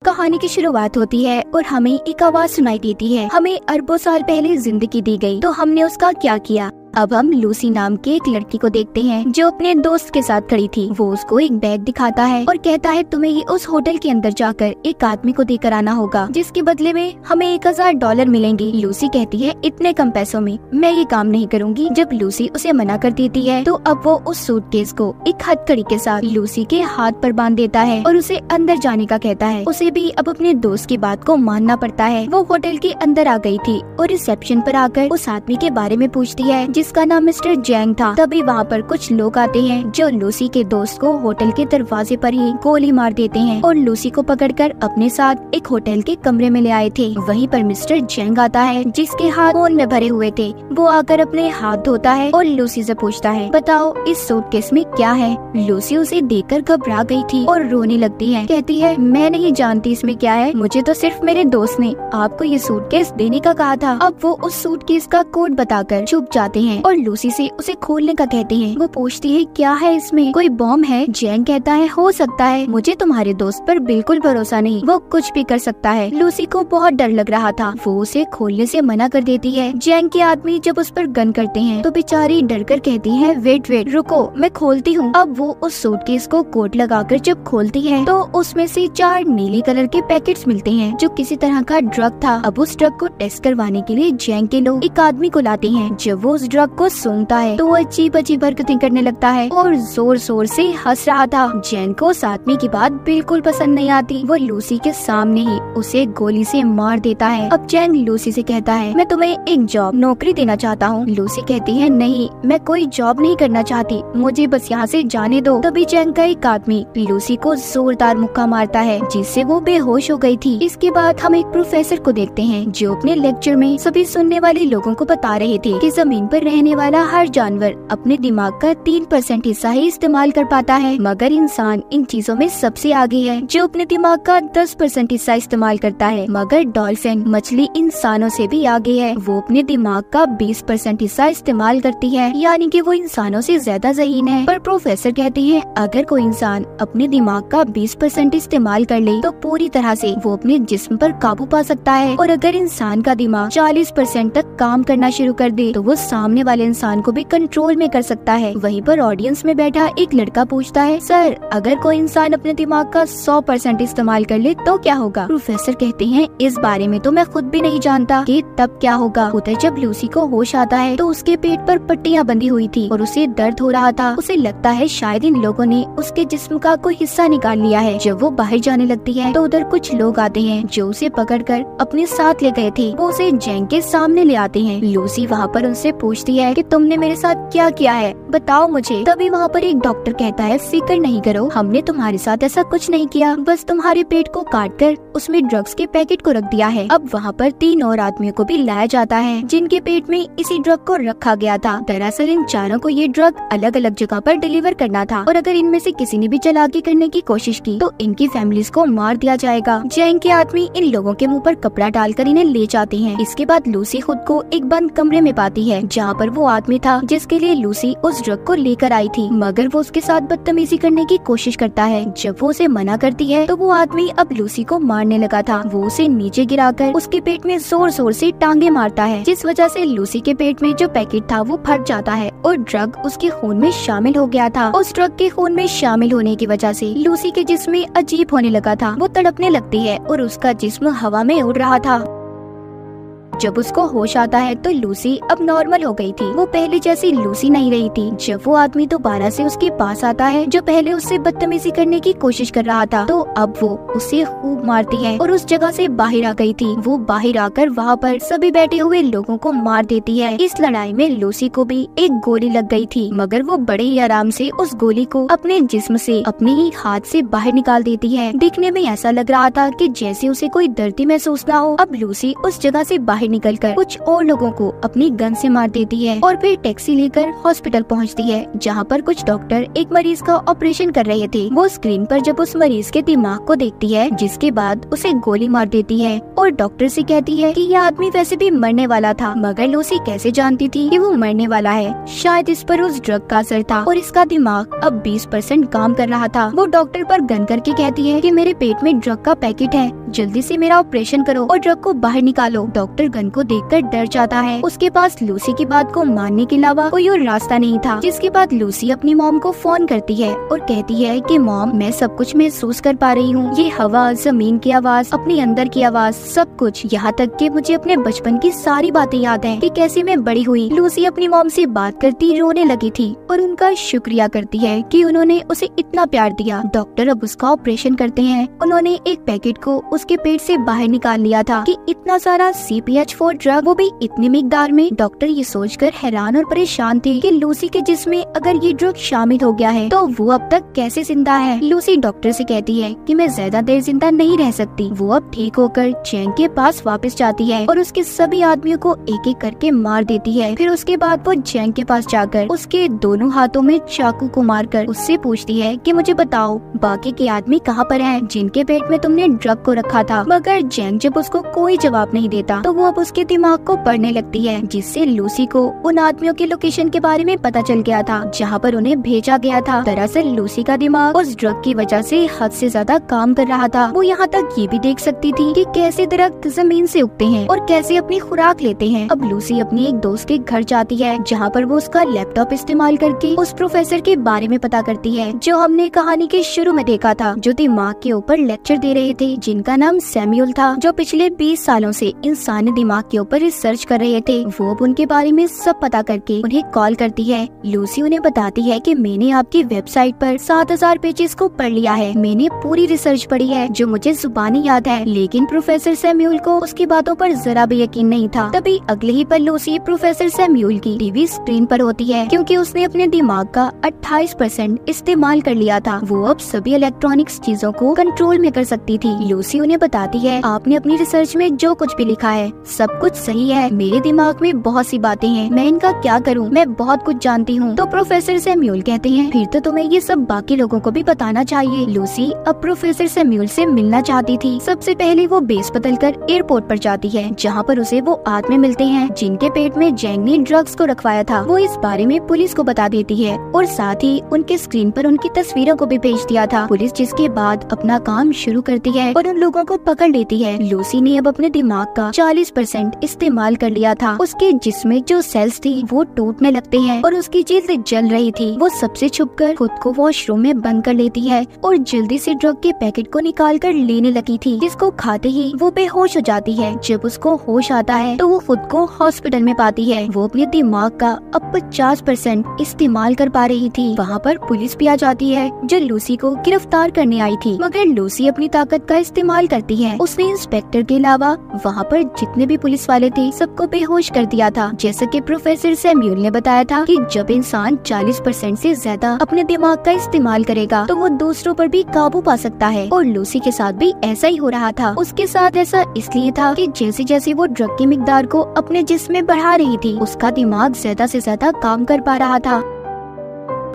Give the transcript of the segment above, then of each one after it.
कहानी की शुरुआत होती है और हमें एक आवाज सुनाई देती है। हमें अरबों साल पहले जिंदगी दी गई, तो हमने उसका क्या किया। अब हम लूसी नाम के एक लड़की को देखते हैं जो अपने दोस्त के साथ खड़ी थी। वो उसको एक बैग दिखाता है और कहता है तुम्हें ये उस होटल के अंदर जाकर एक आदमी को देकर आना होगा, जिसके बदले में हमें $1000 मिलेंगे। लूसी कहती है इतने कम पैसों में मैं ये काम नहीं करूंगी। जब लूसी उसे मना कर देती है तो अब वो उस सूटकेस को एक हथकड़ी के साथ लूसी के हाथ पर बांध देता है और उसे अंदर जाने का कहता है। उसे भी अब अपने दोस्त की बात को मानना पड़ता है। वो होटल के अंदर आ गई थी और रिसेप्शन पर आकर उस आदमी के बारे में पूछती है जिसका नाम मिस्टर जैंग था। तभी वहाँ पर कुछ लोग आते हैं जो लूसी के दोस्त को होटल के दरवाजे पर ही गोली मार देते हैं और लूसी को पकड़कर अपने साथ एक होटल के कमरे में ले आए थे। वहीं पर मिस्टर जैंग आता है जिसके हाथ खून में भरे हुए थे। वो आकर अपने हाथ धोता है और लूसी से पूछता है बताओ इस सूटकेस में क्या है। लूसी उसे देखकर घबरा गई थी और रोने लगती है। कहती है मैं नहीं जानती इसमें क्या है, मुझे तो सिर्फ मेरे दोस्त ने आपको ये सूटकेस देने का कहा था। अब वो उस सूटकेस का कोड बताकर चुप जाते हैं और लूसी से उसे खोलने का कहते हैं। वो पूछती है क्या है इसमें, कोई बॉम्ब है। जैंग कहता है हो सकता है, मुझे तुम्हारे दोस्त पर बिल्कुल भरोसा नहीं, वो कुछ भी कर सकता है। लूसी को बहुत डर लग रहा था, वो उसे खोलने से मना कर देती है। जैंग के आदमी जब उस पर गन करते हैं तो बेचारी डर कर कहती है वेट रुको मैं खोलती हूँ। अब वो उस सूटकेस को कोट लगाकर जब खोलती है तो उसमें से 4 नीले कलर के पैकेट्स मिलते हैं जो किसी तरह का ड्रग था। अब उस ड्रग को टेस्ट करवाने के लिए जैंग के लोग एक आदमी को लाते हैं। जब वो उस ड्रग को सूंघता है तो वो अजीब अजीब हरकतें करने लगता है और जोर जोर से हंस रहा था। जैन को उस आदमी की बात बिल्कुल पसंद नहीं आती। वो लूसी के सामने ही उसे गोली से मार देता है। अब जैन लूसी से कहता है मैं तुम्हें एक नौकरी देना चाहता हूँ। लूसी कहती है नहीं, मैं कोई जॉब नहीं करना चाहती, मुझे बस यहाँ से जाने दो। तभी जैन का एक आदमी लूसी को जोरदार मुक्का मारता है जिससे वो बेहोश हो गई थी। इसके बाद हम एक प्रोफेसर को देखते हैं जो अपने लेक्चर में सभी सुनने वाले लोगों को बता रहे थे कि जमीन पर रहने वाला हर जानवर अपने दिमाग का 3% हिस्सा ही इस्तेमाल कर पाता है, मगर इंसान इन चीजों में सबसे आगे है जो अपने दिमाग का 10% हिस्सा इस्तेमाल करता है। मगर डॉल्फिन मछली इंसानों से भी आगे है, वो अपने दिमाग का 20% हिस्सा इस्तेमाल करती है, यानी कि वो इंसानों से ज्यादा ज़हीन है। पर प्रोफेसर कहते हैं अगर कोई इंसान अपने दिमाग का 20% इस्तेमाल कर ले तो पूरी तरह से वो अपने जिस्म पर काबू पा सकता है, और अगर इंसान का दिमाग 40% तक काम करना शुरू कर दे तो वो सामने वाले इंसान को भी कंट्रोल में कर सकता है। वहीं पर ऑडियंस में बैठा एक लड़का पूछता है सर अगर कोई इंसान अपने दिमाग का 100% इस्तेमाल कर ले तो क्या होगा। प्रोफेसर कहते हैं इस बारे में तो मैं खुद भी नहीं जानता कि तब क्या होगा। उधर जब लूसी को होश आता है तो उसके पेट पर पट्टियां बंधी हुई थी और उसे दर्द हो रहा था। उसे लगता है शायद इन लोगों ने उसके जिस्म का कोई हिस्सा निकाल लिया है। जब वो बाहर जाने लगती है तो उधर कुछ लोग आते हैं जो उसे पकड़कर अपने साथ ले गए थे। वो उसे जैंग के सामने ले आते हैं। लूसी वहाँ पर उनसे पूछती है कि तुमने मेरे साथ क्या किया है, बताओ मुझे। तभी वहाँ पर एक डॉक्टर कहता है फिक्र नहीं करो, हमने तुम्हारे साथ ऐसा कुछ नहीं किया, बस तुम्हारे पेट को काटकर उसमें ड्रग्स के पैकेट को रख दिया है। अब वहाँ पर 3 और आदमियों को भी लाया जाता है जिनके पेट में इसी ड्रग को रखा गया था। दरअसल इन चारों को ये ड्रग अलग अलग जगह पर डिलीवर करना था और अगर इनमें से किसी ने भी चालाकी करने की कोशिश की तो इनकी फैमिलीज को मार दिया जाएगा। जैंग के आदमी इन लोगों के मुँह पर कपड़ा डालकर इन्हें ले जाते हैं। इसके बाद लूसी खुद को एक बंद कमरे में पाती है जहाँ पर वो आदमी था जिसके लिए लूसी उस ड्रग को लेकर आई थी, मगर वो उसके साथ बदतमीजी करने की कोशिश करता है। जब वो उसे मना करती है तो वो आदमी अब लूसी को मारने लगा था। वो उसे नीचे गिराकर उसके पेट में जोर जोर से टांगे मारता है, जिस वजह से लूसी के पेट में जो पैकेट था वो फट जाता है और ड्रग उसके खून में शामिल हो गया था। उस ड्रग के खून में शामिल होने की वजह से लूसी के जिस्म में अजीब होने लगा था। वो तड़पने लगती है और उसका जिस्म हवा में उड़ रहा था। जब उसको होश आता है तो लूसी अब नॉर्मल हो गई थी। वो पहले जैसी लूसी नहीं रही थी। जब वो आदमी दोबारा से उसके पास आता है जो पहले उससे बदतमीजी करने की कोशिश कर रहा था, तो अब वो उसे खूब मारती है और उस जगह से बाहर आ गई थी। वो बाहर आकर वहाँ पर सभी बैठे हुए लोगों को मार देती है। इस लड़ाई में लूसी को भी एक गोली लग गई थी, मगर वो बड़े ही आराम से उस गोली को अपने जिस्म से अपने ही हाथ से बाहर निकाल देती है। दिखने में ऐसा लग रहा था कि जैसे उसे कोई दर्द महसूस ना हो। अब लूसी उस जगह से बाहर निकलकर कुछ और लोगों को अपनी गन से मार देती है और फिर टैक्सी लेकर हॉस्पिटल पहुंचती है, जहां पर कुछ डॉक्टर एक मरीज का ऑपरेशन कर रहे थे। वो स्क्रीन पर जब उस मरीज के दिमाग को देखती है, जिसके बाद उसे गोली मार देती है और डॉक्टर से कहती है कि यह आदमी वैसे भी मरने वाला था, मगर लूसी कैसे जानती थी कि वो मरने वाला है? शायद इस पर उस ड्रग का असर था और इसका दिमाग अब 20% काम कर रहा था। वो डॉक्टर पर गन करके कहती है कि मेरे पेट में ड्रग का पैकेट है, जल्दी से मेरा ऑपरेशन करो और ड्रग को बाहर निकालो। डॉक्टर गन को देखकर डर जाता है। उसके पास लूसी की बात को मानने के अलावा कोई और रास्ता नहीं था। जिसके बाद लूसी अपनी मॉम को फोन करती है और कहती है कि मॉम, मैं सब कुछ महसूस कर पा रही हूँ, ये हवा, जमीन की आवाज, अपने अंदर की आवाज, सब कुछ, यहाँ तक कि मुझे अपने बचपन की सारी बातें याद हैं कि कैसे मैं बड़ी हुई। लूसी अपनी मॉम से बात करती रोने लगी थी और उनका शुक्रिया करती है कि उन्होंने उसे इतना प्यार दिया। डॉक्टर अब उसका ऑपरेशन करते हैं। उन्होंने एक पैकेट को उसके पेट से बाहर निकाल लिया था कि इतना सारा CPH4 ड्रग, वो भी इतनी मिकदार में। डॉक्टर ये सोचकर हैरान और परेशान थे कि लूसी के जिस्म में अगर ये ड्रग शामिल हो गया है तो वो अब तक कैसे जिंदा है। लूसी डॉक्टर से कहती है कि मैं ज्यादा देर जिंदा नहीं रह सकती। वो अब ठीक होकर जैंग के पास वापस जाती है और उसके सभी आदमियों को एक एक करके मार देती है। फिर उसके बाद वो जैंग के पास जाकर उसके दोनों हाथों में चाकू को मारकर उससे पूछती है कि मुझे बताओ बाकी के आदमी कहाँ पर हैं जिनके पेट में तुमने ड्रग को रखा था। मगर जैंग जब उसको कोई जवाब नहीं देता तो वो अब उसके दिमाग को पढ़ने लगती है, जिससे लूसी को उन आदमियों की लोकेशन के बारे में पता चल गया था जहाँ पर उन्हें भेजा गया था। दरअसल लूसी का दिमाग उस ड्रग की वजह से हद से ज्यादा काम कर रहा था। वो यहाँ तक ये भी देख सकती थी कि कैसे दरख्त जमीन से उगते हैं और कैसे अपनी खुराक लेते हैं। अब लूसी अपनी एक दोस्त के घर जाती है, जहाँ पर वो उसका लैपटॉप इस्तेमाल करके उस प्रोफेसर के बारे में पता करती है जो हमने कहानी के शुरू में देखा था, जो दिमाग के ऊपर लेक्चर दे रहे थे, जिनका नाम सैमुअल था, जो पिछले 20 सालों से इंसानी दिमाग के ऊपर रिसर्च कर रहे थे। वो अब उनके बारे में सब पता करके उन्हें कॉल करती है। लूसी उन्हें बताती है कि मैंने आपकी वेबसाइट पर 7000 पेजेस को पढ़ लिया है, मैंने पूरी रिसर्च पढ़ी है जो मुझे जुबानी याद है। लेकिन प्रोफेसर सैमुअल को उसकी बातों पर जरा भी यकीन नहीं था। तभी अगले ही पल लूसी प्रोफेसर सैमुअल की टीवी स्क्रीन पर होती है, क्योंकि उसने अपने दिमाग का 28% इस्तेमाल कर लिया था। वो अब सभी इलेक्ट्रॉनिक्स चीजों को कंट्रोल में कर सकती थी। लूसी उन्हें बताती है, आपने अपनी रिसर्च में जो कुछ भी लिखा है सब कुछ सही है, मेरे दिमाग में बहुत सी बातें हैं, मैं इनका क्या करूं, मैं बहुत कुछ जानती हूं। तो प्रोफेसर सैमुअल कहते हैं, फिर तो तुम्हें ये सब बाकी लोगों को भी बताना चाहिए। लूसी अब प्रोफेसर सैमुअल से मिलना चाहती थी। सबसे पहले वो बेस बदलकर एयरपोर्ट पर जाती है, जहाँ पर उसे वो आदमी मिलते हैं जिनके पेट में जैंग ने ड्रग्स को रखवाया था। वो इस बारे में पुलिस को बता देती है और साथ ही उनके स्क्रीन पर उनकी तस्वीरों को भी भेज दिया था। पुलिस जिसके बाद अपना काम शुरू करती है और उन लोगों को पकड़ लेती है। लूसी ने अब अपने दिमाग का 40% इस्तेमाल कर लिया था। उसके जिस्म में जो सेल्स थी वो टूटने लगते हैं और उसकी जिल्द जल रही थी। वो सबसे छुपकर खुद को वॉशरूम में बंद कर लेती है और जल्दी से ड्रग के पैकेट को निकाल कर लेने लगी थी, जिसको खाते ही वो बेहोश हो जाती है। जब उसको होश आता है तो वो खुद को हॉस्पिटल में पाती है। वो अपने दिमाग का अब 50% इस्तेमाल कर पा रही थी। वहाँ पर पुलिस भी आ जाती है जो लूसी को गिरफ्तार करने आई थी, मगर लूसी अपनी ताकत का इस्तेमाल करती है। उसने इंस्पेक्टर के अलावा वहाँ पर जितने भी पुलिस वाले थे सबको बेहोश कर दिया था। जैसे कि प्रोफेसर सैमुअल ने बताया था कि जब इंसान 40% से ज्यादा अपने दिमाग का इस्तेमाल करेगा तो वो दूसरों पर भी काबू पा सकता है, और लूसी के साथ भी ऐसा ही हो रहा था। उसके साथ ऐसा इसलिए था कि जैसे जैसे वो ड्रग की मिकदार को अपने जिस्म में बढ़ा रही थी, उसका दिमाग ज्यादा से ज्यादा काम कर पा रहा था।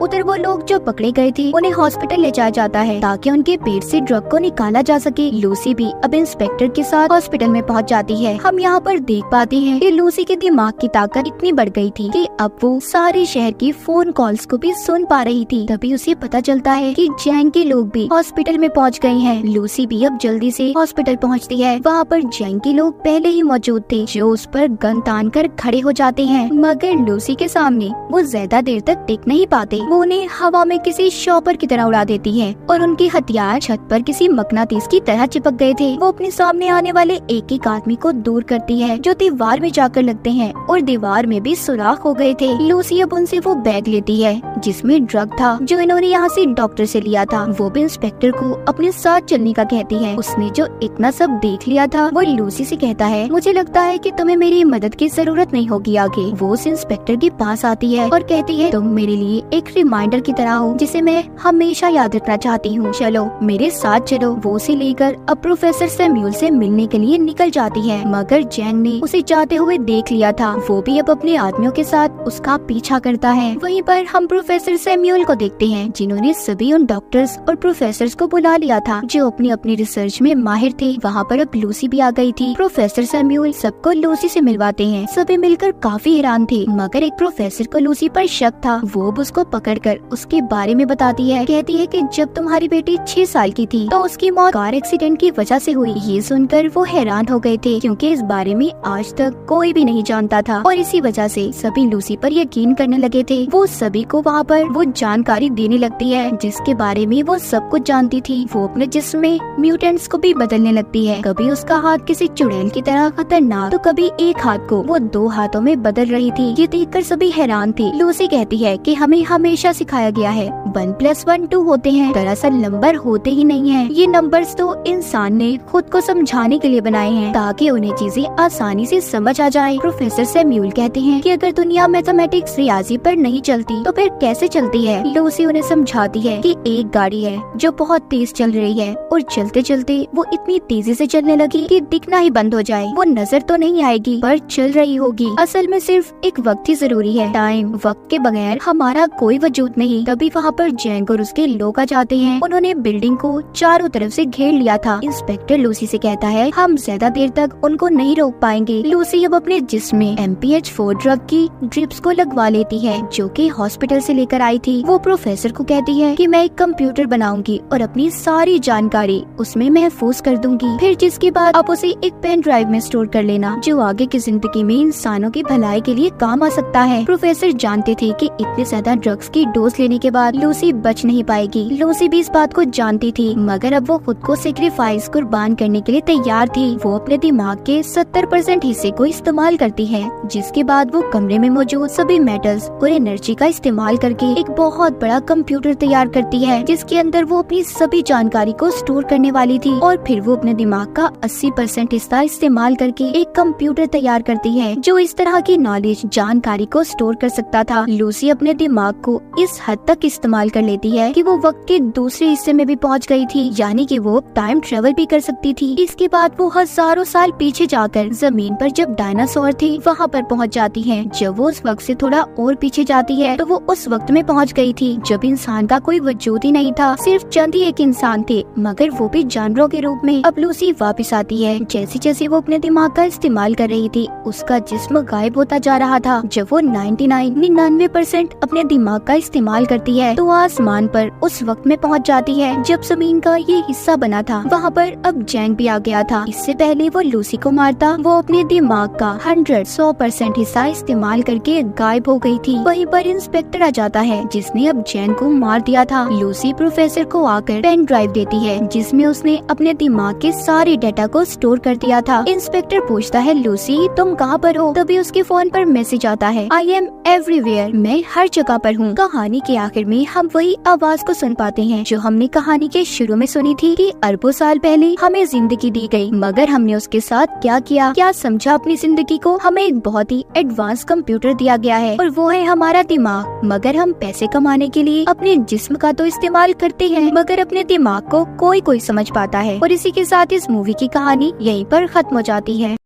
उधर वो लोग जो पकड़े गए थे उन्हें हॉस्पिटल ले जाया जाता है ताकि उनके पेट से ड्रग को निकाला जा सके। लूसी भी अब इंस्पेक्टर के साथ हॉस्पिटल में पहुंच जाती है। हम यहाँ पर देख पाते हैं कि लूसी के दिमाग की ताकत इतनी बढ़ गई थी कि अब वो सारे शहर की फोन कॉल्स को भी सुन पा रही थी। तभी उसे पता चलता है कि जैंग के लोग भी हॉस्पिटल में पहुँच गए हैं। लूसी भी अब जल्दी से हॉस्पिटल पहुँचती है। वहाँ पर जैंग के लोग पहले ही मौजूद थे, जो उस पर गन तान कर खड़े हो जाते हैं, मगर लूसी के सामने वो ज्यादा देर तक टिक नहीं पाते। वो उन्हें हवा में किसी शॉपर की तरह उड़ा देती है और उनके हथियार छत पर किसी मकनातीस की तरह चिपक गए थे। वो अपने सामने आने वाले एक एक आदमी को दूर करती है जो दीवार में जाकर लगते हैं और दीवार में भी सुराख हो गए थे। लूसी अब उनसे वो बैग लेती है जिसमें ड्रग था जो इन्होंने यहाँ से डॉक्टर से लिया था। वो भी इंस्पेक्टर को अपने साथ चलने का कहती है। उसने जो इतना सब देख लिया था वो लूसी से कहता है, मुझे लगता है कि तुम्हें मेरी मदद की जरूरत नहीं होगी आगे। वो उस इंस्पेक्टर के पास आती है और कहती है, तुम मेरे लिए एक रिमाइंडर की तरह हो जिसे मैं हमेशा याद रखना चाहती हूँ। चलो मेरे साथ चलो। वो उसे लेकर अब प्रोफेसर सैम्यूल से मिलने के लिए निकल जाती है, मगर जैंग ने उसे जाते हुए देख लिया था। वो भी अब अपने आदमियों के साथ उसका पीछा करता है। वहीं पर हम प्रोफेसर सैम्यूल को देखते हैं जिन्होंने सभी उन डॉक्टर्स और प्रोफेसर्स को बुला लिया था जो अपनी अपनी रिसर्च में माहिर थे। वहाँ पर अब लूसी भी आ गई थी। प्रोफेसर सैम्यूल सबको लूसी से मिलवाते हैं। सभी मिलकर काफी हैरान थे, मगर एक प्रोफेसर को लूसी पर शक था। वो अब उसको पकड़कर उसके बारे में बताती है। कहती है कि जब तुम्हारी बेटी 6 साल की थी तो उसकी मौत कार एक्सीडेंट की वजह से हुई। ये सुनकर वो हैरान हो गए थे क्योंकि इस बारे में आज तक कोई भी नहीं जानता था और इसी वजह से सभी लूसी पर यकीन करने लगे थे। वो सभी को वहाँ पर वो जानकारी देने लगती है जिसके बारे में वो सब कुछ जानती थी। वो अपने जिस्म में म्यूटेंट्स को भी बदलने लगती है। कभी उसका हाथ किसी चुड़ैल की तरह खतरनाक तो कभी एक हाथ को वो 2 हाथों में बदल रही थी। ये देखकर सभी हैरान थे। लूसी कहती है कि हमें हमेशा सिखाया गया है 1+1 2 होते हैं। दरअसल नंबर होते ही नहीं है। ये नंबर्स तो इंसान ने खुद को समझाने के लिए बनाए हैं ताकि उन्हें चीजें आसानी से समझ आ जाए। प्रोफेसर सैम्यूल कहते हैं कि अगर दुनिया मैथमेटिक्स रियाजी पर नहीं चलती तो फिर कैसे चलती है। लूसी उन्हें समझाती है कि एक गाड़ी है जो बहुत तेज चल रही है और चलते चलते वो इतनी तेजी से चलने लगी कि दिखना ही बंद हो जाए। वो नजर तो नहीं आएगी पर चल रही होगी। असल में सिर्फ एक वक्त ही जरूरी है। टाइम, वक्त के बगैर हमारा कोई वजूद नहीं। तभी वहाँ पर जैंग और उसके लोग आ जाते हैं। उन्होंने बिल्डिंग को चारों तरफ से घेर लिया था। इंस्पेक्टर लूसी से कहता है हम ज्यादा देर तक उनको नहीं रोक पाएंगे। लूसी अब अपने जिस्म में MPH4 ड्रग की ड्रिप्स को लगवा लेती है जो कि हॉस्पिटल से लेकर आई थी। वो प्रोफेसर को कहती है कि मैं एक कंप्यूटर बनाऊंगी और अपनी सारी जानकारी उसमें महफूज कर दूंगी, फिर जिसके बाद आप उसे एक पेन ड्राइव में स्टोर कर लेना जो आगे की जिंदगी में इंसानों की भलाई के लिए काम आ सकता है। प्रोफेसर जानते थे कि इतने ज्यादा ड्रग्स की डोज लेने के बाद लूसी बच नहीं पाएगी। लूसी भी इस बात को जानती थी, मगर अब वो खुद को सेक्रीफाइस कुर्बान करने के लिए तैयार थी। वो अपने दिमाग के 70% हिस्से को इस्तेमाल करती है, जिसके बाद वो कमरे में मौजूद सभी मेटल्स और एनर्जी का इस्तेमाल करके एक बहुत बड़ा कंप्यूटर तैयार करती है जिसके अंदर वो अपनी सभी जानकारी को स्टोर करने वाली थी। और फिर वो अपने दिमाग का 80% हिस्सा इस्तेमाल करके एक कंप्यूटर तैयार करती है जो इस तरह की नॉलेज, जानकारी को स्टोर कर सकता था। लूसी अपने दिमाग को इस हद तक इस्तेमाल कर लेती है कि वो वक्त के दूसरे हिस्से में भी पहुंच गई थी, यानी कि वो टाइम ट्रेवल भी कर सकती थी। इसके बाद वो हजारों साल पीछे जाकर जमीन पर जब डायनासोर थे वहाँ पर पहुँच जाती है। जब वो उस वक्त से थोड़ा और पीछे जाती है तो वो उस वक्त में पहुँच गई थी जब इंसान का कोई वजूद ही नहीं था, सिर्फ चंद ही एक इंसान थे, मगर वो भी जानवरों के रूप में। अब लूसी वापस आती है। जैसे जैसे वो अपने दिमाग का इस्तेमाल कर रही थी उसका जिस्म गायब होता जा रहा था। जब वो 99% अपने दिमाग का इस्तेमाल करती है तो आसमान पर उस वक्त में पहुंच जाती है जब जमीन का ये हिस्सा बना था। वहाँ पर अब जैंग भी आ गया था। इससे पहले वो लूसी को मारता वो अपने दिमाग का 100% हिस्सा इस्तेमाल करके गायब हो गई थी। वहीं पर इंस्पेक्टर आ जाता है जिसने अब जैंग को मार दिया था। लूसी प्रोफेसर को आकर पेन ड्राइव देती है जिसमें उसने अपने दिमाग के सारे डेटा को स्टोर कर दिया था। इंस्पेक्टर पूछता है लूसी तुम कहाँ पर हो? तभी उसके फोन पर मैसेज आता है आई एम एवरीवेयर, मैं हर जगह पर हूँ। कहानी के आखिर में हम वही आवाज को सुन पाते हैं जो हमने कहानी के शुरू में सुनी थी कि अरबों साल पहले हमें जिंदगी दी गई, मगर हमने उसके साथ क्या किया, क्या समझा अपनी जिंदगी को। हमें एक बहुत ही एडवांस कंप्यूटर दिया गया है और वो है हमारा दिमाग, मगर हम पैसे कमाने के लिए अपने जिस्म का तो इस्तेमाल करते हैं मगर अपने दिमाग को कोई समझ पाता है। और इसी के साथ इस मूवी की कहानी यहीं पर खत्म हो जाती है।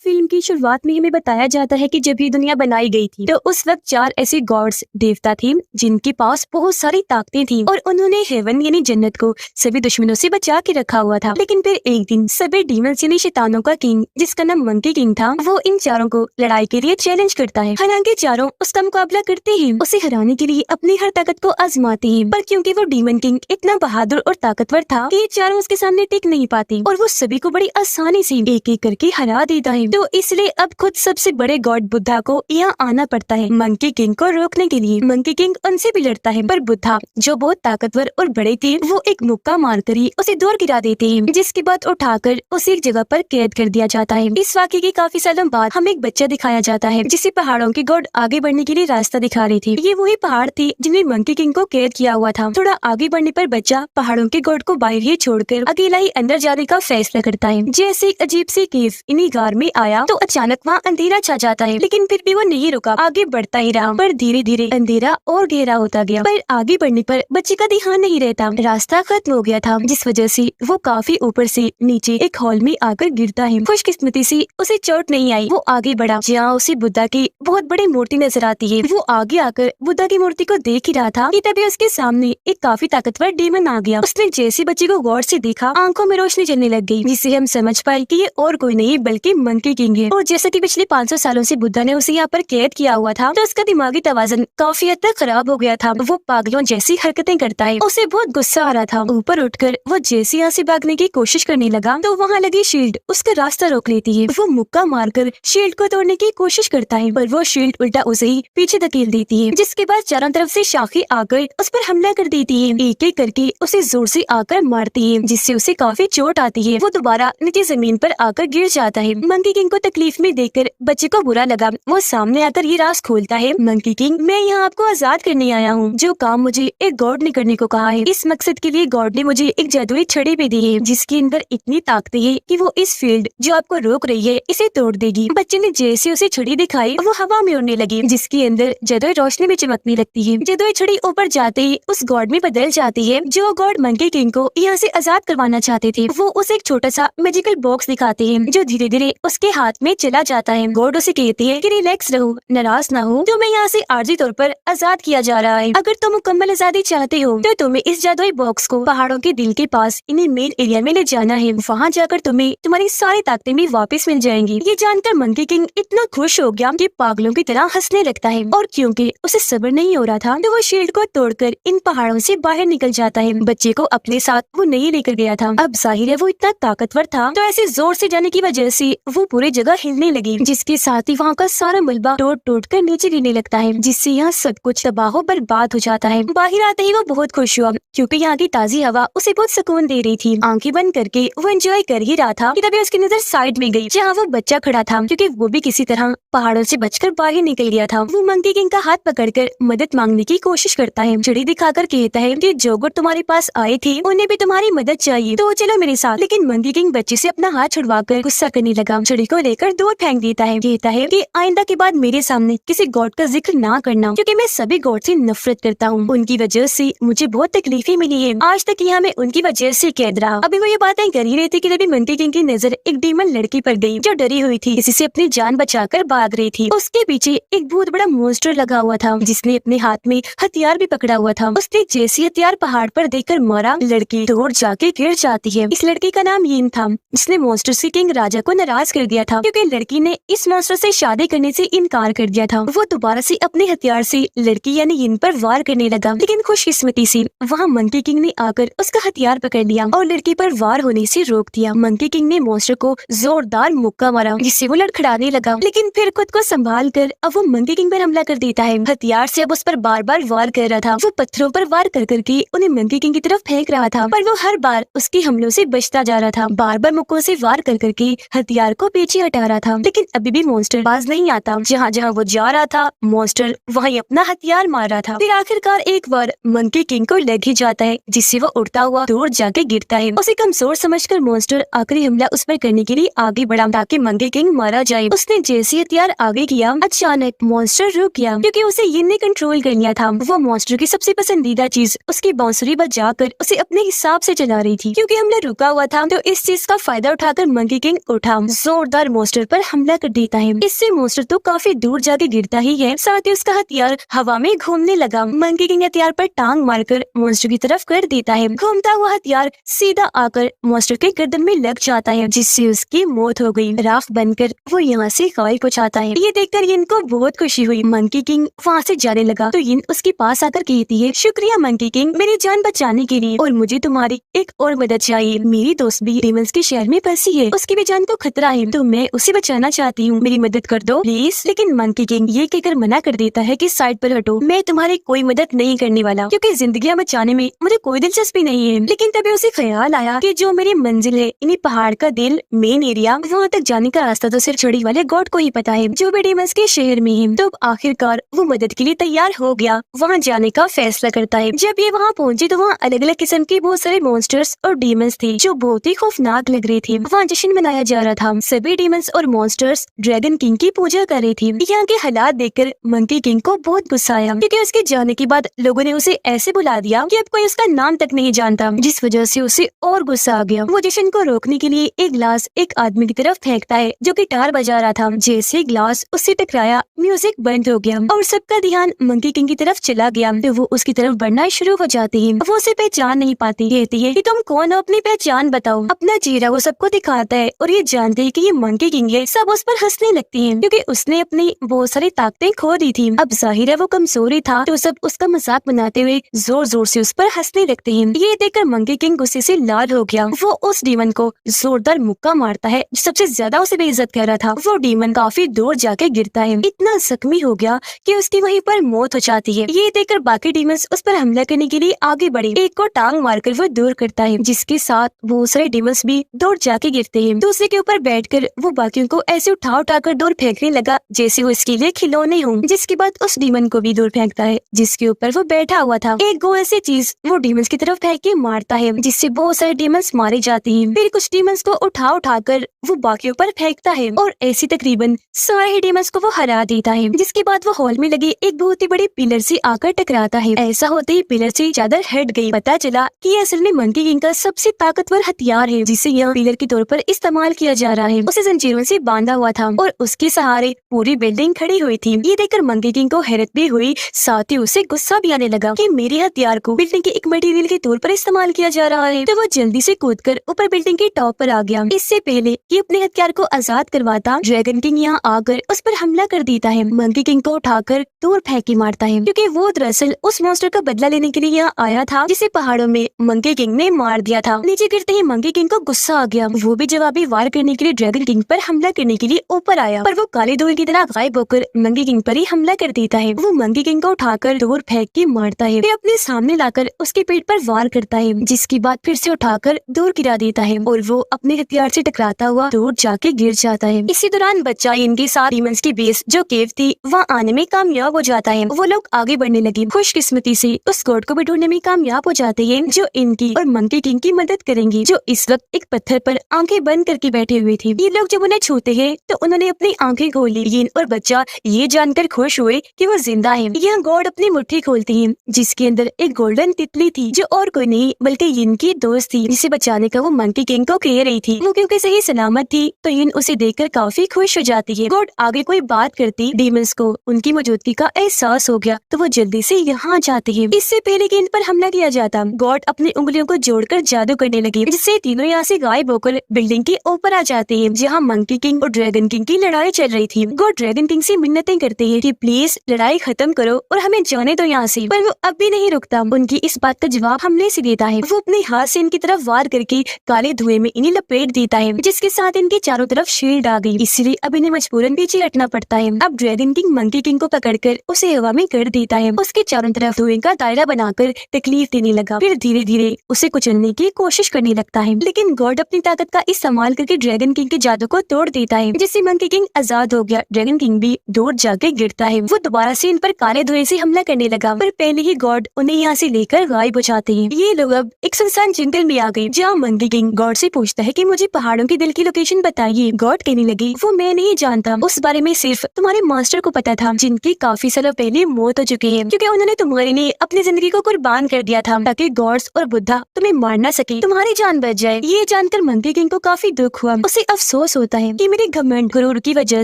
फिल्म की शुरुआत में हमें बताया जाता है कि जब ये दुनिया बनाई गई थी तो उस वक्त 4 ऐसे गॉड्स, देवता थे जिनके पास बहुत सारी ताकतें थी और उन्होंने हेवन यानी जन्नत को सभी दुश्मनों से बचा के रखा हुआ था। लेकिन फिर एक दिन सभी डीमंस यानी शैतानों का किंग, जिसका नाम मंकी किंग था, वो इन चारों को लड़ाई के लिए चैलेंज करता है। हालांकि चारों उसका मुकाबला करते हैं, उसे हराने के लिए अपनी हर ताकत को आजमाते हैं, पर क्योंकि वो डीमन किंग इतना बहादुर और ताकतवर था कि ये चारों उसके सामने टिक नहीं पाते और वो सभी को बड़ी आसानी से एक एक करके हरा देता है। तो इसलिए अब खुद सबसे बड़े गॉड बुद्धा को यहाँ आना पड़ता है मंकी किंग को रोकने के लिए। मंकी किंग उनसे भी लड़ता है पर बुद्धा जो बहुत ताकतवर और बड़े थे वो एक मुक्का मारकर ही उसे दूर गिरा देते हैं, जिसके बाद उठाकर उसे एक जगह पर कैद कर दिया जाता है। इस वाक़ये के काफी सालों बाद हमें एक बच्चा दिखाया जाता है जिसे पहाड़ों के गॉड आगे बढ़ने के लिए रास्ता दिखा रहे थे। ये वही पहाड़ थे जिनमें मंकी किंग को कैद किया हुआ था। थोड़ा आगे बढ़ने पर बच्चा पहाड़ों के गॉड को बाहर ही छोड़कर अकेला ही अंदर जाने का फैसला करता है। जैसे एक अजीब सी केव इन्हीं गार में आया तो अचानक वहाँ अंधेरा छा जाता है, लेकिन फिर भी वो नहीं रुका, आगे बढ़ता ही रहा। पर धीरे धीरे अंधेरा और गहरा होता गया, पर आगे बढ़ने पर बच्चे का ध्यान नहीं रहता। रास्ता खत्म हो गया था, जिस वजह से वो काफी ऊपर से नीचे एक हॉल में आकर गिरता है। खुशकिस्मती से उसे चोट नहीं आई। वो आगे बढ़ा, जहाँ उसे बुद्धा की बहुत बड़ी मूर्ति नजर आती है। वो आगे आकर बुद्धा की मूर्ति को देख ही रहा था कि तभी उसके सामने एक काफी ताकतवर डेमन आ गया। उसने जैसे बच्चे को गौर से देखा, आंखों में रोशनी चलने लग गई, जिससे हम समझ पाए कि ये और कोई नहीं बल्कि मंकी किंग है। और जैसा कि पिछले 500 सालों से बुद्धा ने उसे यहाँ पर कैद किया हुआ था, तो उसका दिमागी तवाज़ुन काफी हद तक खराब हो गया था। वो पागलों जैसी हरकतें करता है। उसे बहुत गुस्सा आ रहा था। ऊपर उठकर वो जैसे यहाँ से भागने की कोशिश करने लगा, तो वहाँ लगी शील्ड उसका रास्ता रोक लेती है। वो मुक्का मारकर शील्ड को तोड़ने की कोशिश करता है, पर वो शील्ड उल्टा उसे ही पीछे धकेल देती है, जिसके बाद चारों तरफ से शाखें आकर उस पर हमला कर देती है। एक एक करके उसे जोर से आकर मारती है, जिससे उसे काफी चोट आती है। वो दोबारा नीचे जमीन पर आकर गिर जाता है। मंकी किंग को तकलीफ में देखकर बच्चे को बुरा लगा। वो सामने आकर ये राज खोलता है, मंकी किंग, मैं यहाँ आपको आजाद करने आया हूँ। जो काम मुझे एक गॉड ने करने को कहा है, इस मकसद के लिए गॉड ने मुझे एक जादुई छड़ी भी दी है, जिसके अंदर इतनी ताकत है कि वो इस फील्ड जो आपको रोक रही है इसे तोड़ देगी। बच्चे ने जैसे उसे छड़ी दिखाई, वो हवा में उड़ने लगी, जिसके अंदर जादुई रोशनी भी चमकने लगती है। जादुई छड़ी ऊपर जाते ही उस गॉड में बदल जाती है, जो गॉड मंकी किंग को यहाँ से आजाद करवाना चाहते थे। वो उसे एक छोटा सा मैजिकल बॉक्स दिखाते हैं, जो धीरे धीरे उसके हाथ में चला जाता है। गॉड उसे कहती है कि रिलैक्स रहो, नाराज ना हो, तुम्हें यहाँ से आर्जी तौर पर आजाद किया जा रहा है। अगर तुम मुकम्मल आजादी चाहते हो तो तुम्हें इस जादुई बॉक्स को पहाड़ों के दिल के पास इन्हें मेन एरिया में ले जाना है। वहाँ जाकर तुम्हें तुम्हारी सारी ताकतें भी वापस मिल जाएंगी। ये जानकर मंकी किंग इतना खुश हो गया कि पागलों की तरह हंसने लगता है, और क्योंकि उसे सब्र नहीं हो रहा था, तो वो शील्ड को तोड़कर इन पहाड़ों से बाहर निकल जाता है। बच्चे को अपने साथ वो नहीं लेकर गया था। अब जाहिर है वो इतना ताकतवर था, तो ऐसे जोर से जाने की वजह से वो पूरी जगह हिलने लगी, जिसके साथ ही वहाँ का सारा मलबा टूट टूट कर नीचे गिरने लगता है, जिससे यहाँ सब कुछ तबाह बर्बाद हो जाता है। बाहर आते ही वो बहुत खुश हुआ, क्योंकि यहाँ की ताजी हवा उसे बहुत सुकून दे रही थी। आंखें बंद करके वो एंजॉय कर ही रहा था कि तभी उसकी नजर साइड में गई, जहाँ वो बच्चा खड़ा था, क्योंकि वो भी किसी तरह पहाड़ों से बचकर बाहर निकल गया था। वो मंकी किंग का हाथ पकड़कर मदद मांगने की कोशिश करता है। छड़ी दिखाकर कहता है कि जो गुट तुम्हारे पास आए थे उन्हें भी तुम्हारी मदद चाहिए, तो चलो मेरे साथ। लेकिन मंकी किंग बच्चे से अपना हाथ छुड़वाकर गुस्सा करने लगा, छड़ी को लेकर दूर फेंक देता है। कहता है कि आइंदा के बाद मेरे सामने किसी गॉड का जिक्र ना करना, क्योंकि मैं सभी गॉड से नफरत करता हूँ। उनकी वजह से मुझे बहुत तकलीफें मिली है। आज तक यहाँ मैं उनकी वजह से कैद रहा। अभी वो ये बातें कर ही रही थी कि तभी मंकी किंग की नजर एक डीमन लड़की पर गई, जो डरी हुई थी, किसी से अपनी जान बचाकर भाग रही थी। उसके पीछे एक बहुत बड़ा मॉन्स्टर लगा हुआ था, जिसने अपने हाथ में हथियार भी पकड़ा हुआ था। उसने जैसे हथियार पहाड़ पर देखकर मारा, लड़की दूर जाके गिर जाती है। इस लड़की का नाम यीन था, जिसने मॉन्स्टर से किंग राजा को नाराज कर दिया था, क्योंकि लड़की ने इस मॉन्स्टर से शादी करने से इनकार कर दिया था। वो दोबारा से अपने हथियार से लड़की यानी यीन पर वार करने लगा, लेकिन खुशकिस्मती से वहाँ मंकी किंग ने आकर उसका हथियार पकड़ लिया और लड़की पर वार होने से रोक दिया। मंकी किंग ने मॉन्स्टर को जोरदार मुक्का मारा, जिससे वो लड़खड़ाने लगा, लेकिन फिर खुद को संभाल कर अब वो मंकी किंग पर हमला कर देता है। हथियार से अब उस पर बार बार वार कर रहा था। वो पत्थरों पर वार कर करके उन्हें मंकी किंग की तरफ फेंक रहा था, पर वो हर बार उसके हमलों से बचता जा रहा था। बार बार मुक्कों से वार कर करके हथियार को पीछे हटा रहा था, लेकिन अभी भी मॉन्स्टर बाज नहीं आता। जहाँ जहाँ वो जा रहा था, मॉन्स्टर वहीं अपना हथियार मार रहा था। फिर आखिरकार एक बार मंकी किंग को लग ही जाता है, जिससे वो उड़ता हुआ दूर जाके गिरता है। उसे कमजोर समझकर मॉन्स्टर आखिरी हमला उस पर करने के लिए आगे बढ़ा, ताकि मंकी किंग मारा जाए। उसने जैसे हथियार आगे किया, अचानक मॉन्स्टर रुक गया, क्योंकि उसे यीन ने कंट्रोल कर लिया था। वो मॉन्स्टर की सबसे पसंदीदा चीज उसकी बांसुरी बजाकर उसे अपने हिसाब से चला रही थी। क्योंकि हमला रुका हुआ था, तो इस चीज का फायदा उठाकर मंकी किंग उठा, जोरदार मॉन्स्टर पर हमला कर देता है। इससे मॉन्स्टर तो काफी दूर जाके गिरता ही है, साथ ही उसका हथियार हवा में घूमने लगा। मंकी किंग हथियार पर टांग मारकर मॉन्स्टर की तरफ कर देता है। घूमता हुआ हथियार सीधा आकर मॉन्स्टर के गर्दन में लग जाता है, जिससे उसकी मौत हो गई। राख बनकर वो यहाँ से गायब हो जाता है। ये देखकर यीन को बहुत खुशी हुई। मंकी किंग वहाँ से जाने लगा, तो यीन उसके पास आकर कहती है, शुक्रिया मंकी किंग, मेरी जान बचाने के लिए, और मुझे तुम्हारी एक और मदद चाहिए। मेरी दोस्त भी डेमन्स के शहर में फंसी है, उसकी भी जान को खतरा है, तो मैं उसे बचाना चाहती हूँ, मेरी मदद कर दो प्लीज। लेकिन मंकी किंग ये कहकर मना कर देता है कि साइड पर हटो, मैं तुम्हारी कोई मदद नहीं करने वाला, क्योंकि जिंदगियां बचाने में मुझे कोई दिलचस्पी नहीं है। लेकिन तभी उसे ख्याल आया कि जो मेरी मंजिल है, इन्हीं पहाड़ का दिल, मेन एरिया, वहाँ तक जाने का रास्ता तो सिर्फ छड़ी वाले गॉड को ही पता है, जो भी डेमन्स के शहर में है। तो आखिरकार वो मदद के लिए तैयार हो गया, वहाँ जाने का फैसला करता है। जब ये वहाँ पहुंची तो वहाँ अलग अलग किस्म के बहुत सारे मॉन्स्टर्स और डेमन्स थे, जो बहुत ही खौफनाक लग रहे थे। वहाँ जश्न मनाया जा रहा था, सभी सारे डीमंस और मॉन्स्टर्स ड्रैगन किंग की पूजा कर रही थी। यहाँ के हालात देखकर मंकी किंग को बहुत गुस्सा आया, क्योंकि उसके जाने के बाद लोगों ने उसे ऐसे बुला दिया कि अब कोई उसका नाम तक नहीं जानता, जिस वजह से उसे और गुस्सा आ गया। वो जश्न को रोकने के लिए एक ग्लास एक आदमी की तरफ फेंकता है जो गिटार बजा रहा था। जैसे ग्लास उससे टकराया, म्यूजिक बंद हो गया और सबका ध्यान मंकी किंग की तरफ चला गया। तो वो उसकी तरफ बढ़ना शुरू हो जाती है। वो उसे पहचान नहीं पाती, कहती है कि तुम कौन हो, अपनी पहचान बताओ। अपना चेहरा वो सबको दिखाता है और ये जानते है कि ये मंकी किंग है। सब उस पर हंसने लगती हैं, क्योंकि उसने अपनी बहुत सारी ताकतें खो दी थी। अब जाहिर है वो कमजोरी था, तो सब उसका मजाक बनाते हुए जोर जोर से उस पर हंसने लगते हैं। ये देखकर मंकी किंग गुस्से से लाल हो गया। वो उस डीमन को जोरदार मुक्का मारता है जो सबसे ज्यादा उसे बेइज्जत कर रहा था। वो डीमन काफी दूर जाके गिरता है, इतना जख्मी हो गया कि उसकी वहीं पर मौत हो जाती है। ये देखकर बाकी डीमंस उस पर हमला करने के लिए आगे बढ़े। एक को टांग मारकर वो दूर करता है, जिसके साथ बहुत सारे डीमंस भी दूर जाके गिरते हैं। दूसरे के ऊपर बैठकर वो बाकियों को ऐसे उठाकर दूर फेंकने लगा जैसे वो इसके लिए खिलौने हों। जिसके बाद उस डीमन को भी दूर फेंकता है जिसके ऊपर वो बैठा हुआ था। एक गो ऐसी चीज वो डीमंस की तरफ फेंक के मारता है, जिससे बहुत सारे डीमंस मारे जाते हैं। फिर कुछ डीमंस को उठाकर वो बाकियों पर फेंकता है और ऐसी तकरीबन सारे डीमंस को वो हरा देता है। जिसके बाद वो हॉल में लगे एक बहुत ही बड़ी पिलर से आकर टकराता है। ऐसा होते ही पिलर से चादर हट गई। पता चला कि ये असल में मंकी किंग का सबसे ताकतवर हथियार है, जिसे यहाँ पिलर के तौर पर इस्तेमाल किया जा रहा है। उसे जंजीरों से बांधा हुआ था और उसके सहारे पूरी बिल्डिंग खड़ी हुई थी। ये देखकर मंकी किंग को हैरत भी हुई, साथ ही उसे गुस्सा भी आने लगा कि मेरे हथियार को बिल्डिंग के एक मटेरियल के तौर पर इस्तेमाल किया जा रहा है। तो वो जल्दी से कूदकर ऊपर बिल्डिंग के टॉप पर आ गया। इससे पहले कि अपने हथियार को आजाद करवाता, ड्रैगन किंग यहाँ आकर उस पर हमला कर देता है। मंकी किंग को उठाकर दूर फेंक के मारता है, क्योंकि वो दरअसल उस मॉन्स्टर का बदला लेने के लिए यहाँ आया था, जिसे पहाड़ों में मंकी किंग ने मार दिया था। नीचे गिरते ही मंकी किंग को गुस्सा आ गया। वो भी जवाबी वार करने के लिए ड्रैगन किंग पर हमला करने के लिए ऊपर आया, पर वो काले धुएं की तरह गायब होकर मंकी किंग पर ही हमला कर देता है। वो मंकी किंग को उठाकर दूर फेंक के मारता है, फिर अपने सामने लाकर उसके पेट पर वार करता है, जिसके बाद फिर से उठाकर दूर गिरा देता है और वो अपने हथियार से टकराता हुआ दूर जाके गिर जाता है। इसी दौरान बच्चा इनके साथ डीमंस की बेस जो केव थी वहाँ आने में कामयाब हो जाता है। वो लोग आगे बढ़ने लगे। खुशकिस्मती से उस गॉड को भी ढूंढने में कामयाब हो जाते हैं, जो इनकी और मंकी किंग की मदद करेंगी, जो इस वक्त एक पत्थर पर आंखें बंद करके बैठे हुए थे। ये लोग जब उन्हें छूते हैं तो उन्होंने अपनी आंखें खोल ली। यिन और बच्चा ये जानकर खुश हुए कि वो जिंदा है। यह गॉड अपनी मुट्ठी खोलती है, जिसके अंदर एक गोल्डन तितली थी, जो और कोई नहीं बल्कि यिन की दोस्त थी, जिसे बचाने का वो मंकी किंग को कह रही थी। वो क्योंकि सही सलामत थी तो यिन उसे देखकर काफी खुश हो जाती है। गॉड आगे कोई बात करती, डीमंस को उनकी मौजूदगी का एहसास हो गया तो वो जल्दी से यहाँ जाते हैं। इससे पहले कि इन पर हमला किया जाता, गॉड अपनी उंगलियों को जोड़कर जादू करने लगी, जिससे तीनों यहाँ से गायब होकर बिल्डिंग के ऊपर आ जाते हैं, जहाँ मंकी किंग और ड्रैगन किंग की लड़ाई चल रही थी। गॉड ड्रैगन किंग से मिन्नतें करते हैं कि प्लीज लड़ाई खत्म करो और हमें जाने दो यहाँ से, पर वो अब भी नहीं रुकता। उनकी इस बात का जवाब हमले से देता है। वो अपने हाथ से इनकी तरफ वार करके काले धुएं में इन्हें लपेट देता है, जिसके साथ इनके चारों तरफ शील्ड आ गई। इसलिए अब इन्हें मजबूरन पीछे हटना पड़ता है। अब ड्रैगन किंग मंकी किंग को पकड़कर उसे हवा में कर देता है। उसके चारों तरफ धुएं का दायरा बनाकर तकलीफ देने लगा, फिर धीरे धीरे उसे कुचलने की कोशिश करने लगता है। लेकिन गॉड अपनी ताकत का इस्तेमाल करके ड्रैगन किंग के जादू को तोड़ देता है, जिससे मंकी किंग आजाद हो गया। ड्रैगन किंग भी दूर जाके गिरता है। वो दोबारा से इन पर काले धुएं से हमला करने लगा, पर पहले ही गॉड उन्हें यहाँ से लेकर गायब हो जाते हैं। ये लोग अब एक सुनसान जंगल में आ गए, जहाँ मंकी किंग गॉड से पूछता है कि मुझे पहाड़ों की दिल की लोकेशन बताइए। गॉड कहने लगी, वो मैं नहीं जानता, उस बारे में सिर्फ तुम्हारे मास्टर को पता था, जिनकी काफी सालों पहले मौत हो चुकी है, क्योंकि उन्होंने तुम्हारे लिए अपनी जिंदगी को कुर्बान कर दिया था ताकि गॉड्स और बुद्धा तुम्हें मार न सके, तुम्हारी जान बच जाए। ये जानकर मंकी किंग को काफी दुख हुआ। उसे अफसोस होता है कि मेरे घमंड गुरूर की वजह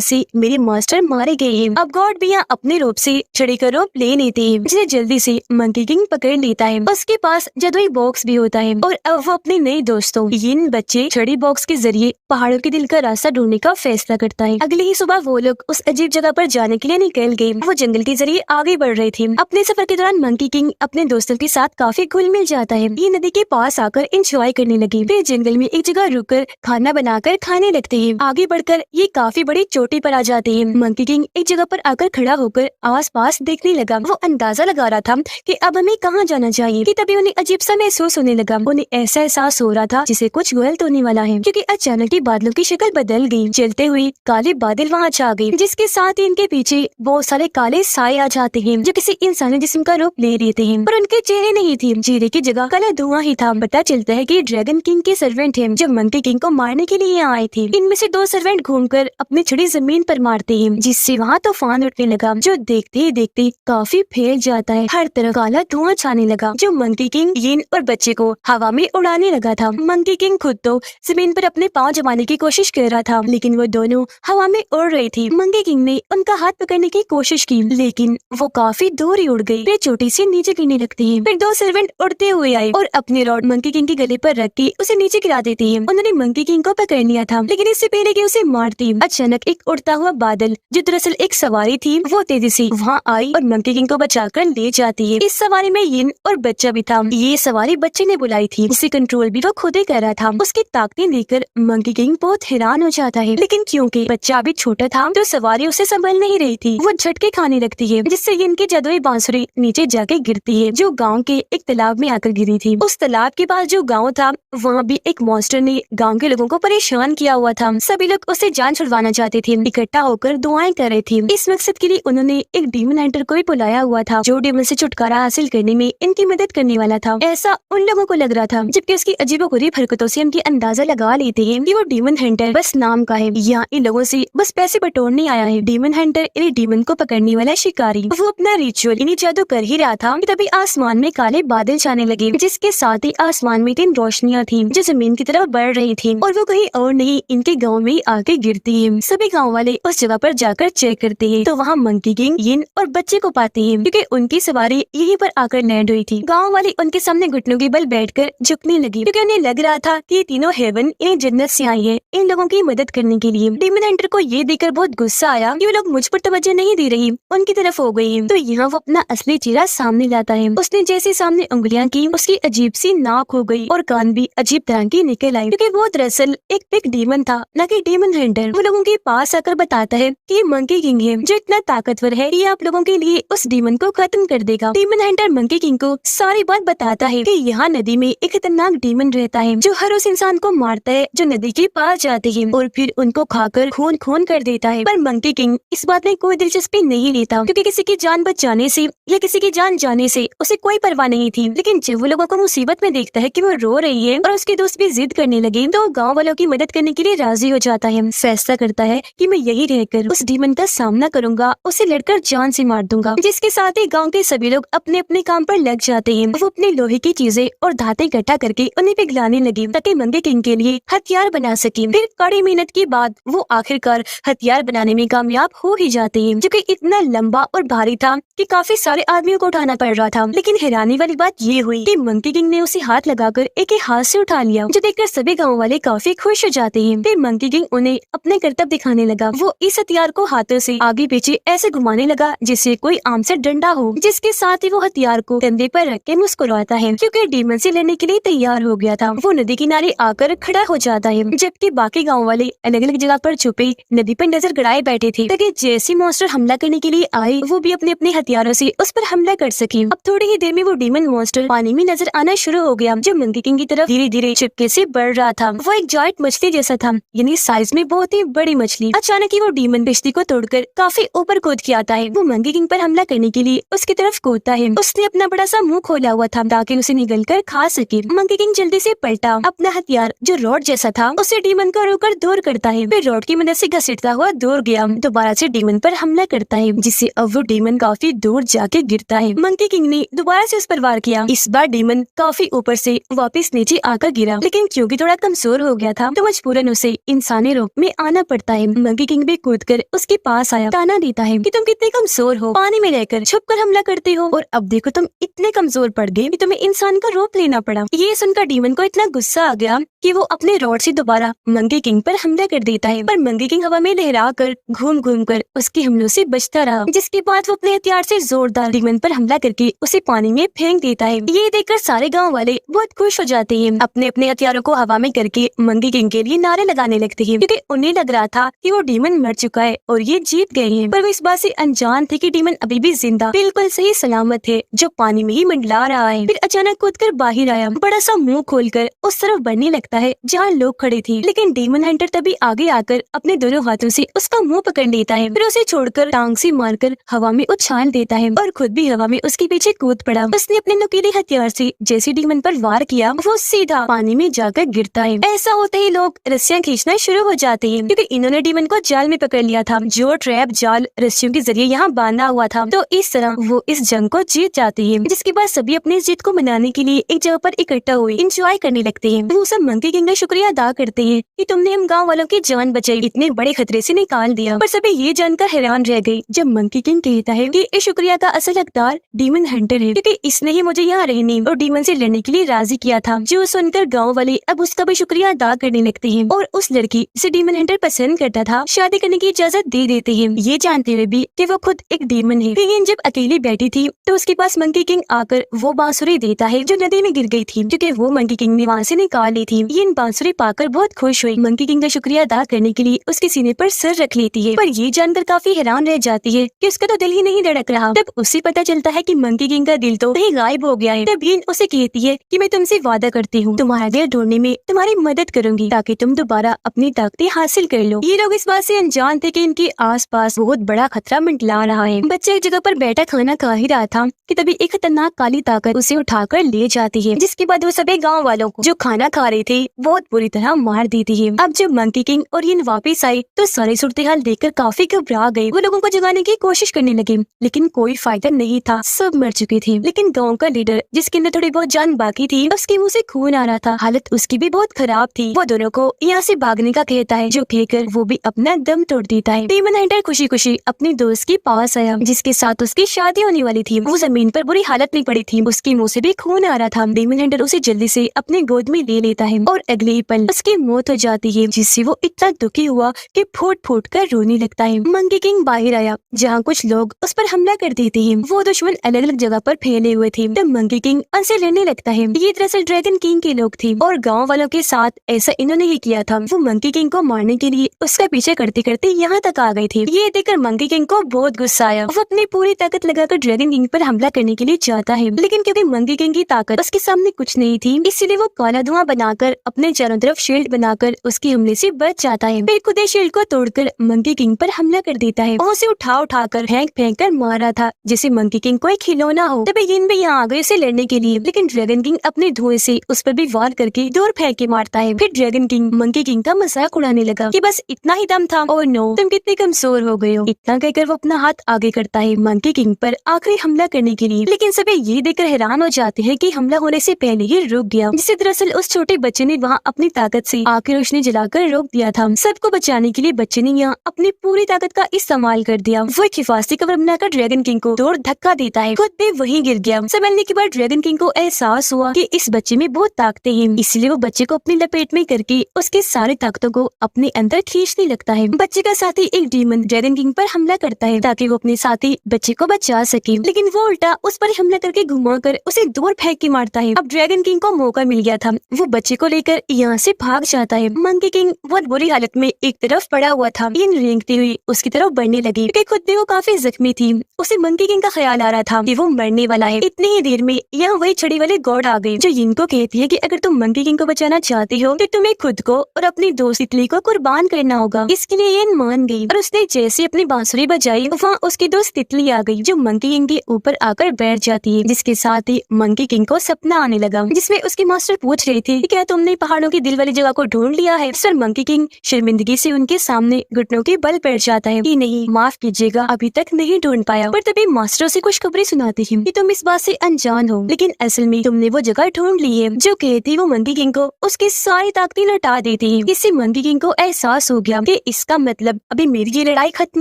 से मेरे मास्टर मारे गए हैं। अब गॉड भी यहाँ अपने रूप से छड़ी का रूप ले लेते हैं, जिसे जल्दी से मंकी किंग पकड़ लेता है। उसके पास जादुई बॉक्स भी होता है और अब वो अपने नए दोस्तों यिन बच्चे छड़ी बॉक्स के जरिए पहाड़ों के दिल का रास्ता ढूंढने का फैसला करता है। अगले ही सुबह वो लोग उस अजीब जगह पर जाने के लिए निकल गए। वो जंगल के जरिए आगे बढ़ रहे थे। अपने सफर के दौरान मंकी किंग अपने दोस्तों के साथ काफी घुल मिल जाता है। ये नदी के पास आकर एंजॉय करने लगे, फिर जंगल में एक जगह रुककर खाना बनाकर खाने लगते हैं। आगे बढ़कर ये काफी बड़ी चोटी पर आ जाते हैं। मंकी किंग एक जगह पर आकर खड़ा होकर आस पास देखने लगा। वो अंदाजा लगा रहा था कि अब हमें कहाँ जाना चाहिए, कि तभी उन्हें अजीब सा महसूस होने लगा। उन्हें ऐसा एहसास हो रहा था जिसे कुछ गलत होने वाला है, क्योंकि अचानक ही बादलों की शक्ल बदल गई। चलते हुए काले बादल वहाँ छा गए, जिसके साथ ही इनके पीछे बहुत सारे काले साए आ जाते हैं, जो किसी इंसानी जिस्म का रूप ले लेते हैं, पर उनके चेहरे नहीं थे। चेहरे की जगह काला धुआं ही था। पता चलता है कि ड्रैगन किंग के सर्वेंट हैं, जो मंकी किंग को मारने के लिए यहाँ आए थे। इनमें से 2 सर्वेंट घूमकर अपनी छड़ी जमीन पर मारते हैं, जिससे वहाँ तूफान उठने लगा, जो देखते ही देखते काफी फैल जाता है। हर तरफ काला धुआं छाने लगा, जो मंकी किंग, यिन और बच्चे को हवा में उड़ाने लगा था। मंकी किंग खुद तो जमीन पर अपने पाँव जमाने की कोशिश कर रहा था, लेकिन वो दोनों हवा में उड़ रही थी। मंकी किंग ने उनका हाथ पकड़ने की कोशिश की, लेकिन वो काफी दूर ही उड़ गई। वे चोटी से नीचे गिरने लगती हैं। फिर 2 सर्वेंट उड़ते हुए आए और अपनी रॉड मंकी किंग के गले पर रख के उसे नीचे गिरा देती है। उन्होंने मंकी किंग को पकड़ लिया था, लेकिन इससे पहले कि उसे मारती, अचानक एक उड़ता हुआ बादल, जो दरअसल एक सवारी थी, वो तेजी से वहाँ आई और मंकी किंग को बचाकर ले जाती है। इस सवारी में यिन और बच्चा भी था। ये सवारी बच्चे ने बुलाई थी, उसे कंट्रोल भी वो खुद ही कर रहा था। उसकी ताकतें देखकर मंकी किंग बहुत हैरान हो जाता है, लेकिन क्योंकि बच्चा अभी छोटा था तो सवारी उसे संभल नहीं रही थी। वो झटके खाने लगती है, जिससे यिन की जादुई बांसुरी नीचे जाके गिरती है, जो गाँव के एक तालाब में आकर गिरी थी। उस तालाब के पास जो गाँव था, वहाँ भी एक मॉन्स्टर ने गाँव के लोगों को परेशान किया हुआ था। सभी लोग उसे जान छुड़वाना चाहते थे, इकट्ठा होकर दुआएं कर रहे थे। इस मकसद के लिए उन्होंने एक डीमन हंटर को भी बुलाया हुआ था, जो डीमन से छुटकारा हासिल करने में इनकी मदद करने वाला था। ऐसा उन लोगों को लग रहा था, जबकि उसकी अजीबोगरीब हरकतों से हम ये अंदाजा लगा लेते हैं कि वो डीमन हंटर बस नाम का है, या इन लोगों से बस पैसे बटोरने आया है। डीमन हंटर यानी डीमन को पकड़ने वाला शिकारी, वो अपना रिचुअल यानी जादू कर ही रहा था कि तभी आसमान में काले बादल छाने लगे, जिसके साथ ही आसमान में 3 रोशनियां थी, जो जमीन की तरफ बढ़ रही थी, और वो कहीं और नहीं, इनके गाँव में आके गिरती है। सभी गाँव वाले उस जगह पर जाकर चेक करते हैं, तो वहाँ मंकी किंग, यिन और बच्चे को पाते हैं, क्योंकि उनकी सवारी यहीं पर आकर लैंड हुई थी। गाँव वाले उनके सामने घुटनों के बल बैठकर झुकने लगी, क्योंकि उन्हें लग रहा था कि ये तीनों हेवन यानी जन्नत से आई है इन लोगों की मदद करने के लिए। डीमन हंटर को ये देखकर बहुत गुस्सा आया कि वो लोग मुझ पर तवज्जो नहीं दे रही, उनकी तरफ हो गई। तो यहाँ वो अपना असली चेहरा सामने लाता है। उसने जैसे सामने उंगलियां की, उसकी अजीब सी नाक हो गई और कान भी अजीब तरह की निकल आई, क्योंकि वो दरअसल एक बिग डीमन था, न कि डीमन हंटर। वो लोगों के पास आकर बताता है कि ये मंकी किंग है, जो इतना ताकतवर है कि आप लोगों के लिए उस डीमन को खत्म कर देगा। डीमन हंटर मंकी किंग को सारी बात बताता है कि यहाँ नदी में एक खतरनाक डीमन रहता है, जो हर उस इंसान को मारता है जो नदी के पास जाते हैं, और फिर उनको खाकर खून खून कर देता है। पर मंकी किंग इस बात में कोई दिलचस्पी नहीं लेता, क्योंकि किसी की जान बच जाने से या किसी की जान जाने से उसे कोई परवाह नहीं थी। लेकिन जब वो लोगों को मुसीबत में देखता है कि वो रो रही है और उसके दोस्त भी जिद करने लगे, तो गाँव वालों की मदद करने के लिए राजी हो जाता है। फैसला करता है कि मैं यही रहकर उस डीमन का सामना करूंगा, उसे लड़कर जान से मार दूंगा। जिसके साथ ही गाँव के सभी लोग अपने अपने काम पर लग जाते हैं। वो अपने लोहे की चीजें और धातें इकट्ठा करके उन्हें पिघलाने लगी, ताकि मंकी किंग के लिए हथियार बना सके। फिर कड़ी मेहनत के बाद वो आखिरकार हथियार बनाने में कामयाब हो ही जाते हैं, जो कि इतना लंबा और भारी था कि काफी सारे आदमियों को उठाना पड़ रहा था। लेकिन हैरानी वाली बात ये हुई कि मंकी किंग ने उसे हाथ लगाकर एक ही हाथ से उठा लिया, जो देखकर सभी गाँव वाले काफी खुश हो जाते हैं। फिर मंकी किंग उन्हें अपने करतब दिखाने लगा। वो इस हथियार को हाथों से आगे पीछे ऐसे घुमाने लगा जैसे कोई आम से डंडा हो, जिसके साथ ही वो हथियार को कंधे पर रख के मुस्कुराता है, क्योंकि डीमन से लड़ने के लिए तैयार हो गया था। वो नदी किनारे आकर खड़ा हो जाता है, जबकि बाकी गाँव वाले अलग अलग जगह पर छुपे नदी पर नजर गड़ाए बैठे थे, ताकि जैसे मॉन्स्टर हमला करने के लिए आए, वो भी अपने अपने हथियारों से उस पर हमला कर सके। अब थोड़ी ही देर में वो डीमन मॉन्स्टर पानी में नजर आना शुरू हो गया, जो मंकी किंग की तरफ धीरे धीरे चिपके से बढ़ रहा था। वो एक जायंट मछली जैसा था, यानी साइज में बहुत ही बड़ी मछली। अचानक ही वो डीमन कश्ती को तोड़कर काफी ऊपर कूद के आता है। वो मंकी किंग पर हमला करने के लिए उसकी तरफ कूदता है। उसने अपना बड़ा सा मुंह खोला हुआ था ताकि उसे निगल कर खा सके। मंकी किंग जल्दी से पलटा, अपना हथियार जो रॉड जैसा था उसे डीमन को रोककर दूर करता है। फिर रॉड की मदद से घसीटता हुआ दूर गया, दोबारा से डीमन पर हमला करता है, जिससे अब वो डीमन काफी दूर जाके गिरता है। मंकी किंग ने दोबारा से उस पर वार किया। इस बार डीमन काफी ऊपर से वापस नीचे आकर गिरा, लेकिन क्योंकि थोड़ा कमजोर हो गया था तो मजबूरन उसे इंसानी रूप में आना पड़ता है। मंकी किंग भी कूदकर उसके पास आया, ताना देता है कि तुम कितने कमजोर हो, पानी में रहकर छुपकर हमला करते हो, और अब देखो तुम इतने कमजोर पड़ गए कि तुम्हें इंसान का रूप लेना पड़ा। ये सुनकर डीमन को इतना गुस्सा आ गया कि वो अपने रॉड से दोबारा मंकी किंग पर हमला कर देता है। पर मंकी किंग हवा में लहरा कर घूम घूम कर उसके हमलों से बचता रहा, जिसके बाद वो अपने हथियार से जोरदार डीमन पर हमला करके उसे पानी में फेंक देता है। ये देखकर सारे गाँव वाले बहुत खुश हो जाते हैं, अपने अपने हथियारों को हवा में करके मंकी किंग के लिए नारे लगाने लगते हैं, क्योंकि उन्हें लग रहा था कि वो डीमन मर चुका है और ये जीत गए हैं। पर वो इस बात से अनजान थे कि डीमन अभी भी जिंदा बिल्कुल सही सलामत है, जो पानी में ही मंडला रहा है। फिर अचानक कूदकर बाहर आया, बड़ा सा मुंह खोलकर उस तरफ बढ़ने लगता लगता है जहाँ लोग खड़े थे, लेकिन डीमन हंटर तभी आगे आकर अपने दोनों हाथों से उसका मुंह पकड़ लेता है, फिर उसे छोड़कर टांग से मारकर हवा में उछाल देता है और खुद भी हवा में उसके पीछे कूद पड़ा। उसने अपने नुकीले हथियार से जैसे डीमन पर वार किया, वो सीधा पानी में जाकर गिरता है। ऐसा होते ही लोग रस्सियां खींचना शुरू हो जाते हैं, क्योंकि इन्होंने डीमन को जाल में पकड़ लिया था, जो ट्रैप जाल रस्सियों के जरिए यहाँ बांधा हुआ था। तो इस तरह वो इस जंग को जीत जाती है, जिसके बाद सभी अपनी इस जीत को मनाने के लिए एक जगह पर इकट्ठा हुए एंजॉय करने लगते हैं। वो सब मंकी किंग का शुक्रिया अदा करते हैं कि तुमने हम गाँव वालों की जान बचाई, इतने बड़े खतरे से निकाल दिया। पर सभी ये जानकर हैरान रह गई जब मंकी किंग कहता है कि इस शुक्रिया का असल हकदार डीमन हंटर है, क्योंकि इसने ही मुझे यहाँ रहने और डीमन से लड़ने के लिए राजी किया था। जो सुनकर गाँव वाले अब उसका भी शुक्रिया अदा करने लगते हैं और उस लड़की जिसे डीमन हंटर पसंद करता था शादी करने की इजाजत दे देते हैं, ये जानते हुए भी कि वो खुद एक डीमन है। फिर जब अकेली बैठी थी तो उसके पास मंकी किंग आकर वो बांसुरी देता है जो नदी में गिर गई थी, क्योंकि वो मंकी किंग ने वहाँ से निकाल ली थी। ये बांसुरी पाकर बहुत खुश हुई, मंकी किंग का शुक्रिया अदा करने के लिए उसके सीने पर सर रख लेती है, पर ये जानकर काफी हैरान रह जाती है कि उसका तो दिल ही नहीं धड़क रहा। तब उसे पता चलता है कि मंकी किंग का दिल तो कहीं गायब हो गया है। तब ये उसे कहती है कि मैं तुमसे वादा करती हूँ तुम्हारा दिल ढूंढने में तुम्हारी मदद करूंगी, ताकि तुम दोबारा अपनी ताकतें हासिल कर लो। ये लोग इस बात से अनजान थे कि इनके आसपास बहुत बड़ा खतरा मंडला रहा है। बच्चा एक जगह पर बैठा खाना खा ही रहा था कि तभी एक खतरनाक काली ताकत उसे उठाकर ले जाती है, जिसके बाद वो सभी गाँव वालों को जो खाना खा रहे थे बहुत बुरी तरह मार देती है। अब जब मंकी किंग और इन वापिस आई तो सारी सूरत हाल देखकर काफी घबरा गए। वो लोगों को जगाने की कोशिश करने लगे, लेकिन कोई फायदा नहीं था, सब मर चुके थे। लेकिन गांव का लीडर जिसके अंदर थोड़ी बहुत जान बाकी थी, उसके मुंह से खून आ रहा था, हालत उसकी भी बहुत खराब थी। वो दोनों को यहाँ से भागने का कहता है, जो कहकर वो भी अपना दम तोड़ देता है। डीमन हंटर खुशी खुशी अपने दोस्त के पास आया जिसके साथ उसकी शादी होने वाली थी। वो जमीन पर बुरी हालत में पड़ी थी, उसके मुंह से भी खून आ रहा था। डीमन हंटर उसे जल्दी से अपने गोद में ले लेता है और अगले ही पल उसकी मौत हो जाती है, जिससे वो इतना दुखी हुआ कि फूट फूट कर रोने लगता है। मंकी किंग बाहर आया जहाँ कुछ लोग उस पर हमला कर देते हैं। वो दुश्मन अलग अलग जगह पर फैले हुए थे। तब मंकी किंग उनसे लड़ने लगता है। ये दरअसल ड्रैगन किंग के लोग थे और गांव वालों के साथ ऐसा इन्होंने ही किया था। वो मंकी किंग को मारने के लिए उसका पीछे करते करते यहाँ तक आ गए थे। ये देखकर मंकी किंग को बहुत गुस्सा आया। वो अपनी पूरी ताकत लगाकर ड्रैगन किंग पर हमला करने के लिए चाहता है, लेकिन क्योंकि मंकी किंग की ताकत उसके सामने कुछ नहीं थी, इसलिए वो काला धुआं बनाकर अपने चारों तरफ शील्ड बनाकर उसके हमले से बच जाता है। फिर खुद शील्ड को तोड़कर मंकी किंग पर हमला कर देता है। वो उसे उठा कर फेंक कर मार रहा था जैसे मंकी किंग को एक खिलौना हो। तभी यिन भी यहाँ आ गए उसे लड़ने के लिए, लेकिन ड्रैगन किंग अपने धुएं से उस पर भी वार करके दूर फेंक के मारता है। फिर ड्रैगन किंग मंकी किंग का मजाक उड़ाने लगा कि बस इतना ही दम था, और नो तुम कितने कमजोर हो गए हो। इतना कहकर वो अपना हाथ आगे करता है मंकी किंग पर आखिरी हमला करने के लिए, लेकिन सभी ये देखकर हैरान हो जाते हैं कि हमला होने से पहले ही रुक गया, जिसे दरअसल उस छोटे बच्चे ने वहाँ अपनी ताकत से आग रोशनी जलाकर रोक दिया था। सबको बचाने के लिए बच्चे ने यहाँ अपनी पूरी ताकत का इस्तेमाल कर दिया। वो एक हिफाजती कवर बनाकर ड्रैगन किंग को तोड़ धक्का देता है, खुद भी वहीं गिर गया। संभलने के बाद ड्रैगन किंग को एहसास हुआ कि इस बच्चे में बहुत ताकतें हैं, इसलिए वो बच्चे को अपनी लपेट में करके उसके सारी ताकतों को अपने अंदर खींचने लगता है। बच्चे का साथी एक डीमन ड्रैगन किंग पर हमला करता है ताकि वो अपने साथी बच्चे को बचा सके, लेकिन वो उल्टा उस पर हमला करके घुमाकर उसे दूर फेंक के मारता है। अब ड्रैगन किंग को मौका मिल गया था, वो बच्चे को लेकर यहाँ से भाग जाता है। मंकी किंग बहुत बुरी हालत में एक तरफ पड़ा हुआ था। इन रेंगती हुई उसकी तरफ बढ़ने लगी, क्योंकि खुद भी वो काफी जख्मी थी। उसे मंकी किंग का ख्याल आ रहा था कि वो मरने वाला है। इतनी ही देर में यहाँ वही छड़ी वाले गॉड आ गई, जो इनको कहती है कि अगर तुम मंकी किंग को बचाना चाहती हो तो तुम्हें खुद को और अपनी दोस्त तितली को कुर्बान करना होगा। इसके लिए ये मान गई और उसने जैसे अपनी बांसुरी बजाई, वहाँ उसकी दोस्त तितली आ गई, जो मंकी किंग के ऊपर आकर बैठ जाती है, जिसके साथ ही मंकी किंग को सपना आने लगा, जिसमें उसके मास्टर पूछ रहे थे कि क्या तुमने पहाड़ों की दिल वाली जगह को ढूंढ लिया है। सर मंकी किंग शर्मिंदगी से उनके सामने घुटनों के बल बैठ जाता है कि नहीं, माफ कीजिएगा, अभी तक नहीं ढूंढ पाया। पर तभी मास्टरों से कुछ खबरें सुनाती है कि तुम इस बात से अनजान हो, लेकिन असल में तुमने वो जगह ढूंढ ली है। जो कहती वो मंकी किंग को उसकी सारी ताकतें लौटा देती है। इससे मंकी किंग को एहसास हो गया कि इसका मतलब अभी मेरी ये लड़ाई खत्म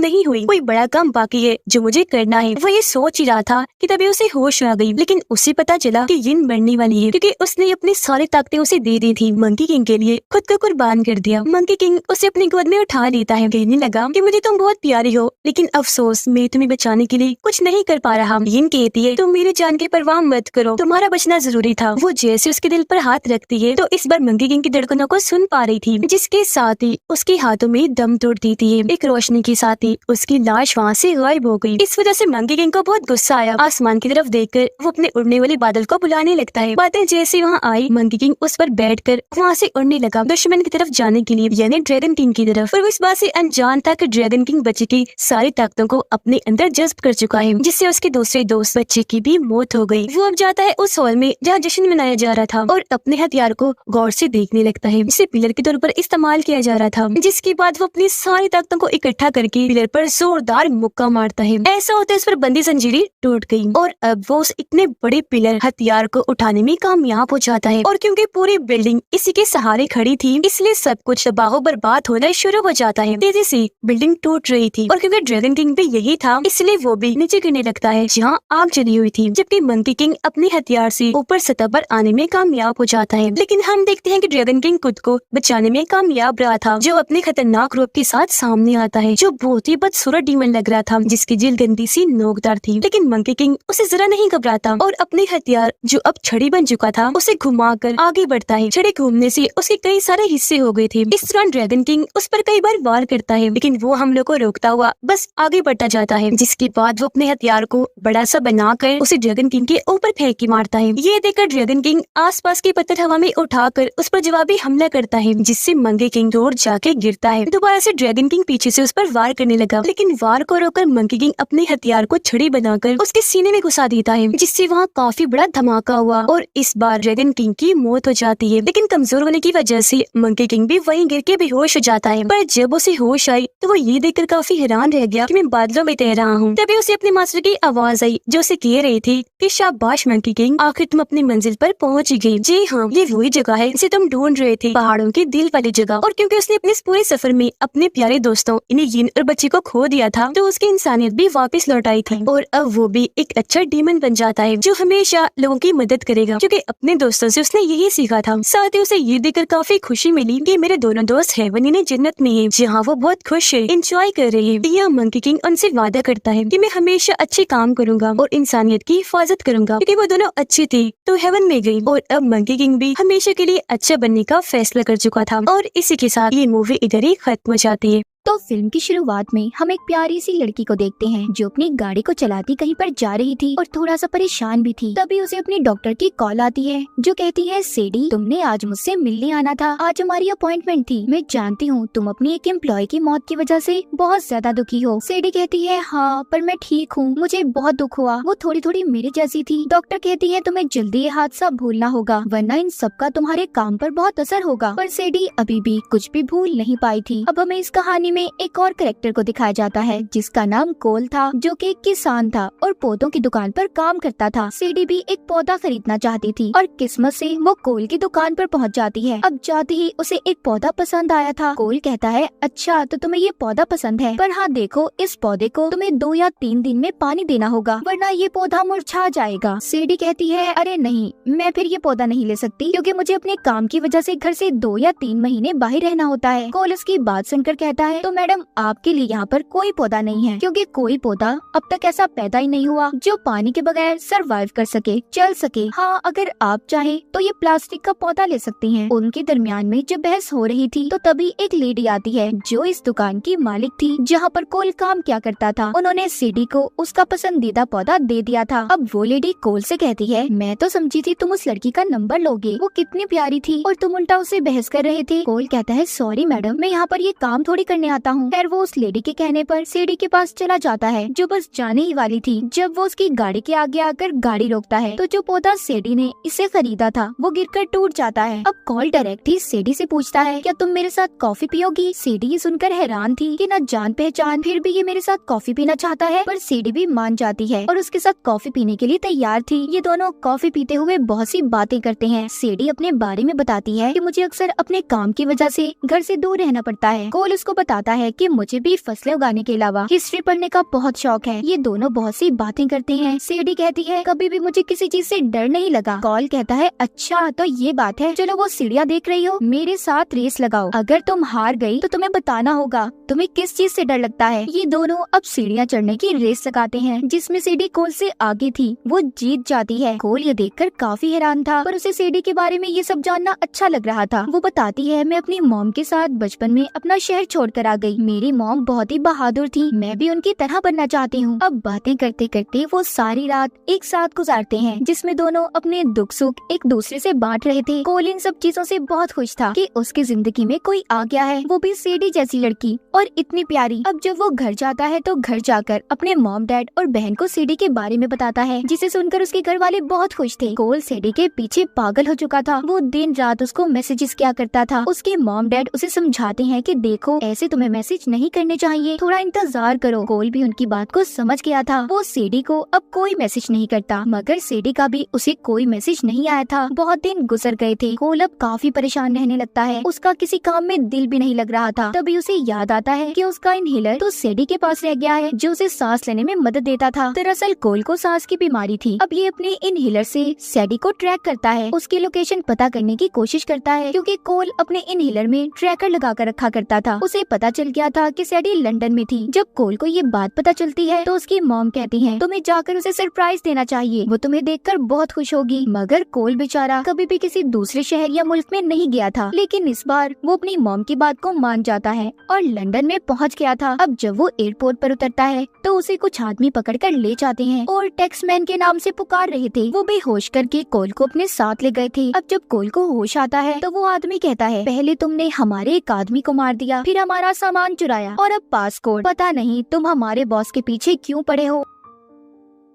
नहीं हुई, कोई बड़ा काम बाकी है जो मुझे करना है। वो ये सोच ही रहा था कि तभी उसे होश आ गई, लेकिन उसे पता चला कि यिन मरने वाली है, क्योंकि उसने अपनी सारी ताकतें उसे दे दी थी। मंकी किंग के लिए खुद को कुर्बान कर दिया। मंकी किंग उसे अपनी गोद में उठा लेता है, कहने लगा कि मुझे तुम बहुत प्यारी हो, लेकिन अफसोस मैं तुम्हें बचाने के लिए कुछ नहीं कर पा रहा। यिन कहती है तुम मेरी जान की परवाह मत करो, तुम्हारा बचना जरूरी था। वो जैसे उसके दिल पर हाथ रखती है तो इस बार मंकी किंग की धड़कनों को सुन पा रही थी, जिसके साथ ही उसके हाथों में दम तोड़ देती है। एक रोशनी के साथ ही उसकी लाश वहाँ से गायब हो गई। इस वजह से मंकी किंग को बहुत गुस्सा आया। आसमान की तरफ देखकर वो अपने उड़ने वाले बादल को बुलाने लगता है। बादल जैसे वहाँ आई, मंकी किंग उस पर बैठ बैठकर वहाँ से उड़ने लगा दुश्मन की तरफ जाने के लिए, यानी ड्रैगन किंग की तरफ। और वो इस बात से अनजान था कि ड्रैगन किंग बच्चे की सारी ताकतों को अपने अंदर जज्ब कर चुका है, जिससे उसके दूसरे दोस्त बच्चे की भी मौत हो गई। वो अब जाता है उस हॉल में जहाँ जश्न मनाया जा रहा था और अपने हथियार को गौर से देखने लगता है, जिसे पिलर के तौर पर इस्तेमाल किया जा रहा था। जिसके बाद वो अपनी सारी ताकतों को इकट्ठा करके पिलर पर जोरदार मुक्का मारता है। ऐसा होता है उस पर बंदी जंजीरें टूट गई और अब वो उस इतने बड़े पिलर हथियार को उठाने में कामयाब हो जाता है। और क्योंकि पूरी बिल्डिंग इसी के सहारे खड़ी थी, इसलिए सब कुछ तबाह बर्बाद होना शुरू हो जाता है। तेजी से बिल्डिंग टूट रही थी और क्योंकि ड्रैगन किंग भी यही था, इसलिए वो भी नीचे गिरने लगता है जहाँ आग जली हुई थी, जबकि मंकी किंग अपने हथियार से ऊपर सतह पर आने में कामयाब हो जाता है। लेकिन हम देखते हैं कि ड्रैगन किंग खुद को बचाने में कामयाब रहा था, जो अपने खतरनाक रूप के साथ सामने आता है, जो बहुत ही बदसूरत डीमन लग रहा था, जिसकी जिल गंदी सी नोकदार थी। लेकिन मंकी किंग उसे जरा नहीं घबराता और अपने हथियार जो अब छड़ी बन चुका था उसे घुमाकर आगे बढ़ता है। छड़ी घूमने से उसके कई सारे हिस्से हो गए थे। इस दौरान ड्रैगन किंग उस पर कई बार वार करता है, लेकिन वो हमलों को रोकता हुआ बस आगे बढ़ता जाता है। जिसके बाद वो अपने हथियार को बड़ा सा बनाकर उसे ड्रैगन किंग के ऊपर फेंक के मारता है। ये देखकर ड्रैगन किंग आसपास के पत्थर हवा में उठाकर उस पर जवाबी हमला करता है, जिससे मंकी किंग दूर जाके गिरता है। दोबारा से ड्रैगन किंग पीछे से उस पर वार करने लगा, लेकिन वार को रोककर मंकी किंग अपने हथियार को छड़ी बनाकर उसके सीने में घुसा देता है, जिससे वहाँ काफी बड़ा धमाका हुआ और इस बार ड्रैगन किंग की मौत हो जाती है। लेकिन कमजोर होने की वजह से मंकी किंग भी वहीं गिर के बेहोश हो जाता है। पर जब उसे होश आई तो वो ये देखकर काफी हैरान रह गया कि मैं बादलों में तैर रहा हूँ। तभी उसे अपने मास्टर की आवाज आई, जो उसे कह रही थी कि शाबाश मंकी किंग, आखिर तुम अपनी मंजिल पर पहुँच गई। जी हाँ, ये वही जगह है जिसे तुम ढूंढ रहे थे, पहाड़ों के दिल वाली जगह। और क्योंकि उसने अपने इस पूरे सफर में अपने प्यारे दोस्तों यानी यिन और बच्चे को खो दिया था, तो उसकी इंसानियत भी वापस लौट आई थी और अब वो भी एक अच्छा डीमन बन जाता है, जो हमेशा लोगों की मदद करेगा, क्योंकि अपने दोस्तों से उसने यही सीखा था। साथ ही उसे ये देखकर काफी खुशी मिली कि मेरे दोनों दोस्त हेवन यानी जन्नत में हैं, जहाँ वो बहुत खुश है, एंजॉय कर रहे हैं। यह मंकी किंग उनसे वादा करता है कि मैं हमेशा अच्छे काम करूंगा और इंसानियत की हिफाजत करूंगा, क्योंकि वो दोनों अच्छे थे तो हेवन में गई। और अब मंकी किंग भी हमेशा के लिए अच्छा बनने का फैसला कर चुका था। और इसी के साथ ये मूवी इधर ही खत्म हो जाती है। तो फिल्म की शुरुआत में हम एक प्यारी सी लड़की को देखते हैं जो अपनी गाड़ी को चलाती कहीं पर जा रही थी और थोड़ा सा परेशान भी थी। तभी उसे अपनी डॉक्टर की कॉल आती है, जो कहती है सेडी, तुमने आज मुझसे मिलने आना था, आज हमारी अपॉइंटमेंट थी। मैं जानती हूँ तुम अपनी एक एम्प्लॉय की मौत की वजह से बहुत ज्यादा दुखी हो। सेडी कहती है हाँ, पर मैं ठीक हूँ, मुझे बहुत दुख हुआ, वो थोड़ी थोड़ी मेरे जैसी थी। डॉक्टर कहती है तुम्हें जल्दी ये हादसा भूलना होगा, वरना इन सबका तुम्हारे काम पर बहुत असर होगा। पर सेडी अभी भी कुछ भी भूल नहीं पाई थी। अब हमें इस कहानी में एक और कैरेक्टर को दिखाया जाता है, जिसका नाम कोल था, जो कि एक किसान था और पौधों की दुकान पर काम करता था। सेडी भी एक पौधा खरीदना चाहती थी और किस्मत से वो कोल की दुकान पर पहुंच जाती है। अब जाते ही उसे एक पौधा पसंद आया था। कोल कहता है अच्छा, तो तुम्हें ये पौधा पसंद है, पर हाँ देखो, इस पौधे को तुम्हें 2 या 3 दिन में पानी देना होगा, वरना ये पौधा मुरझा जाएगा। सेडी कहती है अरे नहीं, मैं फिर ये पौधा नहीं ले सकती, क्योंकि मुझे अपने काम की वजह से घर से 2 या 3 महीने बाहर रहना होता है। कोल उसकी बात सुनकर कहता है तो मैडम आपके लिए यहाँ पर कोई पौधा नहीं है, क्योंकि कोई पौधा अब तक ऐसा पैदा ही नहीं हुआ जो पानी के बगैर सरवाइव कर सके, चल सके। हाँ, अगर आप चाहें तो ये प्लास्टिक का पौधा ले सकती हैं। उनके दरमियान में जब बहस हो रही थी तो तभी एक लेडी आती है, जो इस दुकान की मालिक थी जहाँ पर कोल काम क्या करता था। उन्होंने सेडी को उसका पसंदीदा पौधा दे दिया था। अब वो लेडी कोल से कहती है मैं तो समझी थी तुम उस लड़की का नंबर लोगे, वो कितनी प्यारी थी और तुम उल्टा उससे बहस कर रहे थे। कोल कहता है सॉरी मैडम, मैं यहाँ पर ये काम थोड़ी करने आता हूँ। खैर वो उस लेडी के कहने पर सेडी के पास चला जाता है, जो बस जाने ही वाली थी। जब वो उसकी गाड़ी के आगे आकर गाड़ी रोकता है तो जो पौधा सेडी ने इसे खरीदा था वो गिरकर टूट जाता है। अब कॉल डायरेक्ट ही सेडी से पूछता है क्या तुम मेरे साथ कॉफी पियोगी। सेडी ये सुनकर हैरान थी कि न जान पहचान फिर भी ये मेरे साथ कॉफी पीना चाहता है, पर सेडी भी मान जाती है और उसके साथ कॉफी पीने के लिए तैयार थी। ये दोनों कॉफी पीते हुए बहुत सी बातें करते हैं। सेडी अपने बारे में बताती है कि मुझे अक्सर अपने काम की वजह से घर से दूर रहना पड़ता है। कोल उसको बताता है कि मुझे भी फसलें उगाने के अलावा हिस्ट्री पढ़ने का बहुत शौक है। ये दोनों बहुत सी बातें करते हैं। सेडी कहती है कभी भी मुझे किसी चीज से डर नहीं लगा। कॉल कहता है अच्छा तो ये बात है, चलो वो सीढ़ियाँ देख रही हो, मेरे साथ रेस लगाओ, अगर तुम हार गई तो तुम्हें बताना होगा तुम्हें किस चीज से डर लगता है। ये दोनों अब सीढ़ियाँ चढ़ने की रेस लगाते हैं, जिसमें सेडी कोल से आगे थी, वो जीत जाती है। कोल ये देखकर काफी हैरान था, पर उसे सेडी के बारे में ये सब जानना अच्छा लग रहा था। वो बताती है मैं अपनी मॉम के साथ बचपन में अपना शहर छोड़कर आ गई। मेरी मॉम बहुत ही बहादुर थी, मैं भी उनकी तरह बनना चाहती हूँ। अब बातें करते करते वो सारी रात एक साथ गुजारते हैं, जिसमें दोनों अपने दुख सुख एक दूसरे से बांट रहे थे। कोल इन सब चीजों से बहुत खुश था कि उसकी जिंदगी में कोई आ गया है, वो भी सेडी जैसी लड़की और इतनी प्यारी। अब जब वो घर जाता है तो घर जाकर अपने मॉम डैड और बहन को सेडी के बारे में बताता है, जिसे सुनकर उसके घर वाले बहुत खुश थे। कोल सेडी के पीछे पागल हो चुका था, वो दिन रात उसको मैसेजेस किया करता था। उसके मॉम डैड उसे समझाते हैं कि देखो ऐसे तुम्हें मैसेज नहीं करने चाहिए, थोड़ा इंतजार करो। कोल भी उनकी बात को समझ गया था, वो सेडी को अब कोई मैसेज नहीं करता, मगर सेडी का भी उसे कोई मैसेज नहीं आया था। बहुत दिन गुजर गए थे, कोल अब काफी परेशान रहने लगता है, उसका किसी काम में दिल भी नहीं लग रहा था। तभी उसे याद आता है कि उसका इनहेलर तो सेडी के पास रह गया है, जो उसे सांस लेने में मदद देता था। दरअसल कोल को सांस की बीमारी थी। अब ये अपने इनहेलर से सेडी को ट्रैक करता है, उसकी लोकेशन पता करने की कोशिश करता है, क्योंकि कोल अपने इनहेलर में ट्रैकर लगा कर रखा करता था। उसे पता चल गया था कि सेडी लंदन में थी। जब कोल को ये बात पता चलती है तो उसकी मॉम कहती है तुम्हें जाकर उसे सरप्राइज देना चाहिए, वो तुम्हें देखकर बहुत खुश होगी। मगर कोल बेचारा कभी भी किसी दूसरे शहर या मुल्क में नहीं गया था, लेकिन इस बार वो अपनी मॉम की बात को मान जाता है और लंदन में पहुंच गया था। अब जब वो एयरपोर्ट पर उतरता है तो उसे कुछ आदमी पकड़कर ले जाते हैं और टैक्समैन के नाम से पुकार रहे थे। वो बेहोश करके कोल को अपने साथ ले गए थे। अब जब कोल को होश आता है तो वो आदमी कहता है पहले तुमने हमारे एक आदमी को मार दिया, फिर हमारा सामान चुराया और अब पासपोर्ट, पता नहीं तुम हमारे बॉस के पीछे क्यों पड़े हो।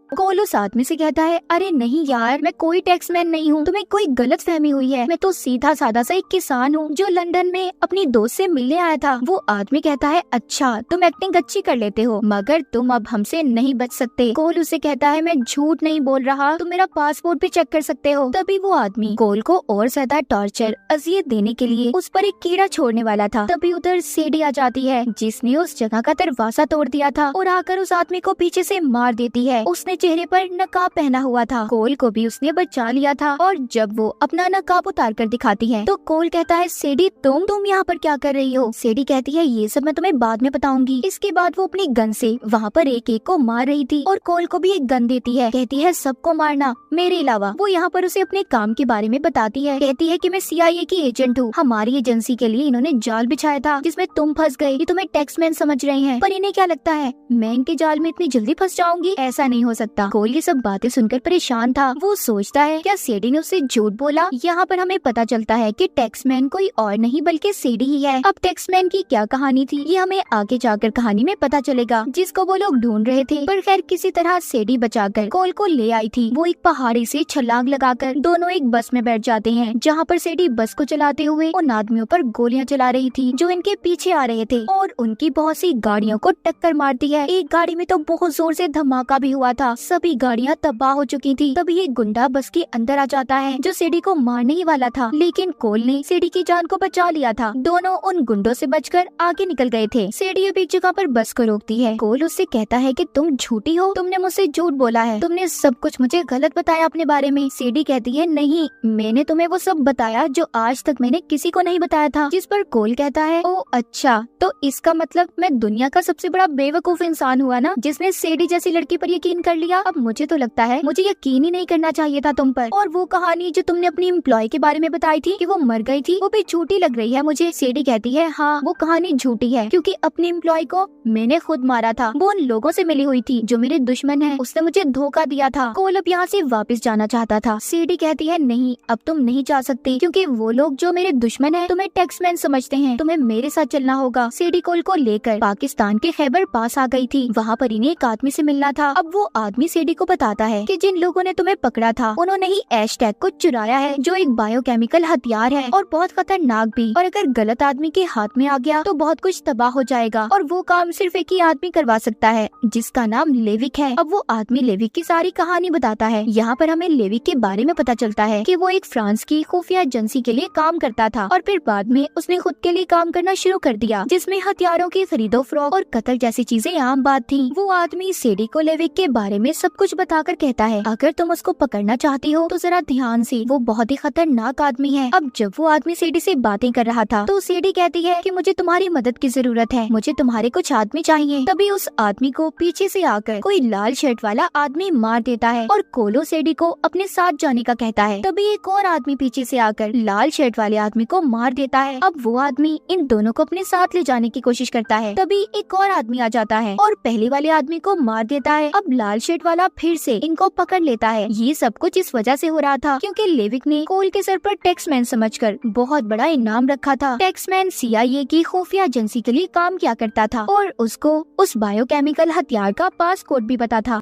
कोल उस आदमी से कहता है अरे नहीं यार, मैं कोई टैक्समैन नहीं हूँ, तुम्हें कोई गलत फहमी हुई है, मैं तो सीधा साधा सा एक किसान हूँ जो लंदन में अपनी दोस्त से मिलने आया था। वो आदमी कहता है अच्छा तुम एक्टिंग अच्छी कर लेते हो, मगर तुम अब हमसे नहीं बच सकते। कोल उसे कहता है मैं झूठ नहीं बोल रहा, तुम मेरा पासपोर्ट भी चेक कर सकते हो। तभी वो आदमी कोल को और ज्यादा टॉर्चर अजियत देने के लिए उस पर एक कीड़ा छोड़ने वाला था। तभी उधर सेडी आ जाती है, जिसने उस जगह का दरवाजा तोड़ दिया था और आकर उस आदमी को पीछे से मार देती है। उसने चेहरे पर नकाब पहना हुआ था, कोल को भी उसने बचा लिया था। और जब वो अपना नकाब उतार कर दिखाती है तो कोल कहता है सेडी तुम यहाँ पर क्या कर रही हो। सेडी कहती है ये सब मैं तुम्हें बाद में बताऊंगी। इसके बाद वो अपनी गन से वहाँ पर एक एक को मार रही थी और कोल को भी एक गन देती है, कहती है सबको मारना मेरे अलावा। वो यहाँ पर उसे अपने काम के बारे में बताती है, कहती है कि मैं CIA की एजेंट हूँ, हमारी एजेंसी के लिए इन्होंने जाल बिछाया था जिसमें तुम फंस गए, ये तुम्हें टैक्समैन समझ रहे हैं, पर इन्हें क्या लगता है मैं इनके जाल में इतनी जल्दी फंस जाऊंगी, ऐसा नहीं हो सकता। कोल ये सब बातें सुनकर परेशान था। वो सोचता है क्या सेडी ने उससे झूठ बोला। यहाँ पर हमें पता चलता है कि टैक्समैन कोई और नहीं बल्कि सेडी ही है। अब टैक्समैन की क्या कहानी थी ये हमें आगे जाकर कहानी में पता चलेगा, जिसको वो लोग ढूंढ रहे थे। पर खैर किसी तरह सेडी बचाकर कोल को ले आई थी। वो एक पहाड़ी से छलांग लगाकर दोनों एक बस में बैठ जाते हैं, जहाँ पर सेडी बस को चलाते हुए उन आदमियों पर गोलियां चला रही थी जो इनके पीछे आ रहे थे और उनकी बहुत सी गाड़ियों को टक्कर मारती है। एक गाड़ी में तो बहुत जोर से धमाका भी हुआ था, सभी गाड़ियां तबाह हो चुकी थी। तभी एक गुंडा बस के अंदर आ जाता है जो सेडी को मारने ही वाला था, लेकिन कोल ने सेडी की जान को बचा लिया था। दोनों उन गुंडों से बचकर आगे निकल गए थे। सेडी अब एक जगह पर बस को रोकती है। कोल उससे कहता है कि तुम झूठी हो, तुमने मुझसे झूठ बोला है, तुमने सब कुछ मुझे गलत बताया अपने बारे में। सेडी कहती है नहीं, मैंने तुम्हें वो सब बताया जो आज तक मैंने किसी को नहीं बताया था। जिस पर कोल कहता है ओ अच्छा, तो इसका मतलब मैं दुनिया का सबसे बड़ा बेवकूफ इंसान हुआ ना, जिसने सेडी जैसी लड़की पर यकीन कर लिया। अब मुझे तो लगता है मुझे यकीन ही नहीं करना चाहिए था तुम पर। और वो कहानी जो तुमने अपनी एम्प्लॉय के बारे में बताई थी कि वो मर गई थी, वो भी झूठी लग रही है मुझे। सेडी कहती है हाँ वो कहानी झूठी है, क्योंकि अपनी एम्प्लॉय को मैंने खुद मारा था। वो उन लोगों से मिली हुई थी जो मेरे दुश्मन है, उसने मुझे धोखा दिया था। कोल अब यहाँ से वापस जाना चाहता था। सेडी कहती है नहीं, अब तुम नहीं जा सकते, क्योंकि वो लोग जो मेरे दुश्मन है तुम्हें टैक्समैन समझते हैं, तुम्हें मेरे साथ चलना होगा। सेडी कोल को लेकर पाकिस्तान के खैबर पास आ गई थी। वहाँ पर इन्हें एक आदमी से मिलना था। अब वो आदमी सेडी को बताता है कि जिन लोगों ने तुम्हें पकड़ा था उन्होंने ही हैशटैग को चुराया है, जो एक बायोकेमिकल हथियार है और बहुत खतरनाक भी, और अगर गलत आदमी के हाथ में आ गया तो बहुत कुछ तबाह हो जाएगा। और वो काम सिर्फ एक ही आदमी करवा सकता है, जिसका नाम लेविक है। अब वो आदमी लेविक की सारी कहानी बताता है। यहाँ पर हमें लेविक के बारे में पता चलता है कि वो एक फ्रांस की खुफिया एजेंसी के लिए काम करता था और फिर बाद में उसने खुद के लिए काम करना शुरू कर दिया, जिसमें हथियारों की खरीदो फरोख्त और कत्ल जैसी चीजें आम बात थी। वो आदमी सेडी को लेविक के बारे में सब कुछ बताकर कहता है अगर तुम उसको पकड़ना चाहती हो तो जरा ध्यान से, वो बहुत ही खतरनाक आदमी है। अब जब वो आदमी सीडी से बातें कर रहा था तो सीडी कहती है कि मुझे तुम्हारी मदद की जरूरत है, मुझे तुम्हारे कुछ आदमी चाहिए। तभी उस आदमी को पीछे से आकर कोई लाल शर्ट वाला आदमी मार देता है और कोलो सीडी को अपने साथ जाने का कहता है। तभी एक और आदमी पीछे से आकर लाल शर्ट वाले आदमी को मार देता है। अब वो आदमी इन दोनों को अपने साथ ले जाने की कोशिश करता है। तभी एक और आदमी आ जाता है और पहले वाले आदमी को मार देता है। अब लाल शर्ट वाला फिर से इनको पकड़ लेता है। ये सब कुछ इस वजह से हो रहा था क्योंकि लेविक ने कोल के सर पर टैक्समैन समझकर बहुत बड़ा इनाम रखा था। टैक्समैन CIA की खुफिया एजेंसी के लिए काम किया करता था और उसको उस बायोकेमिकल हथियार का पासकोड भी पता था।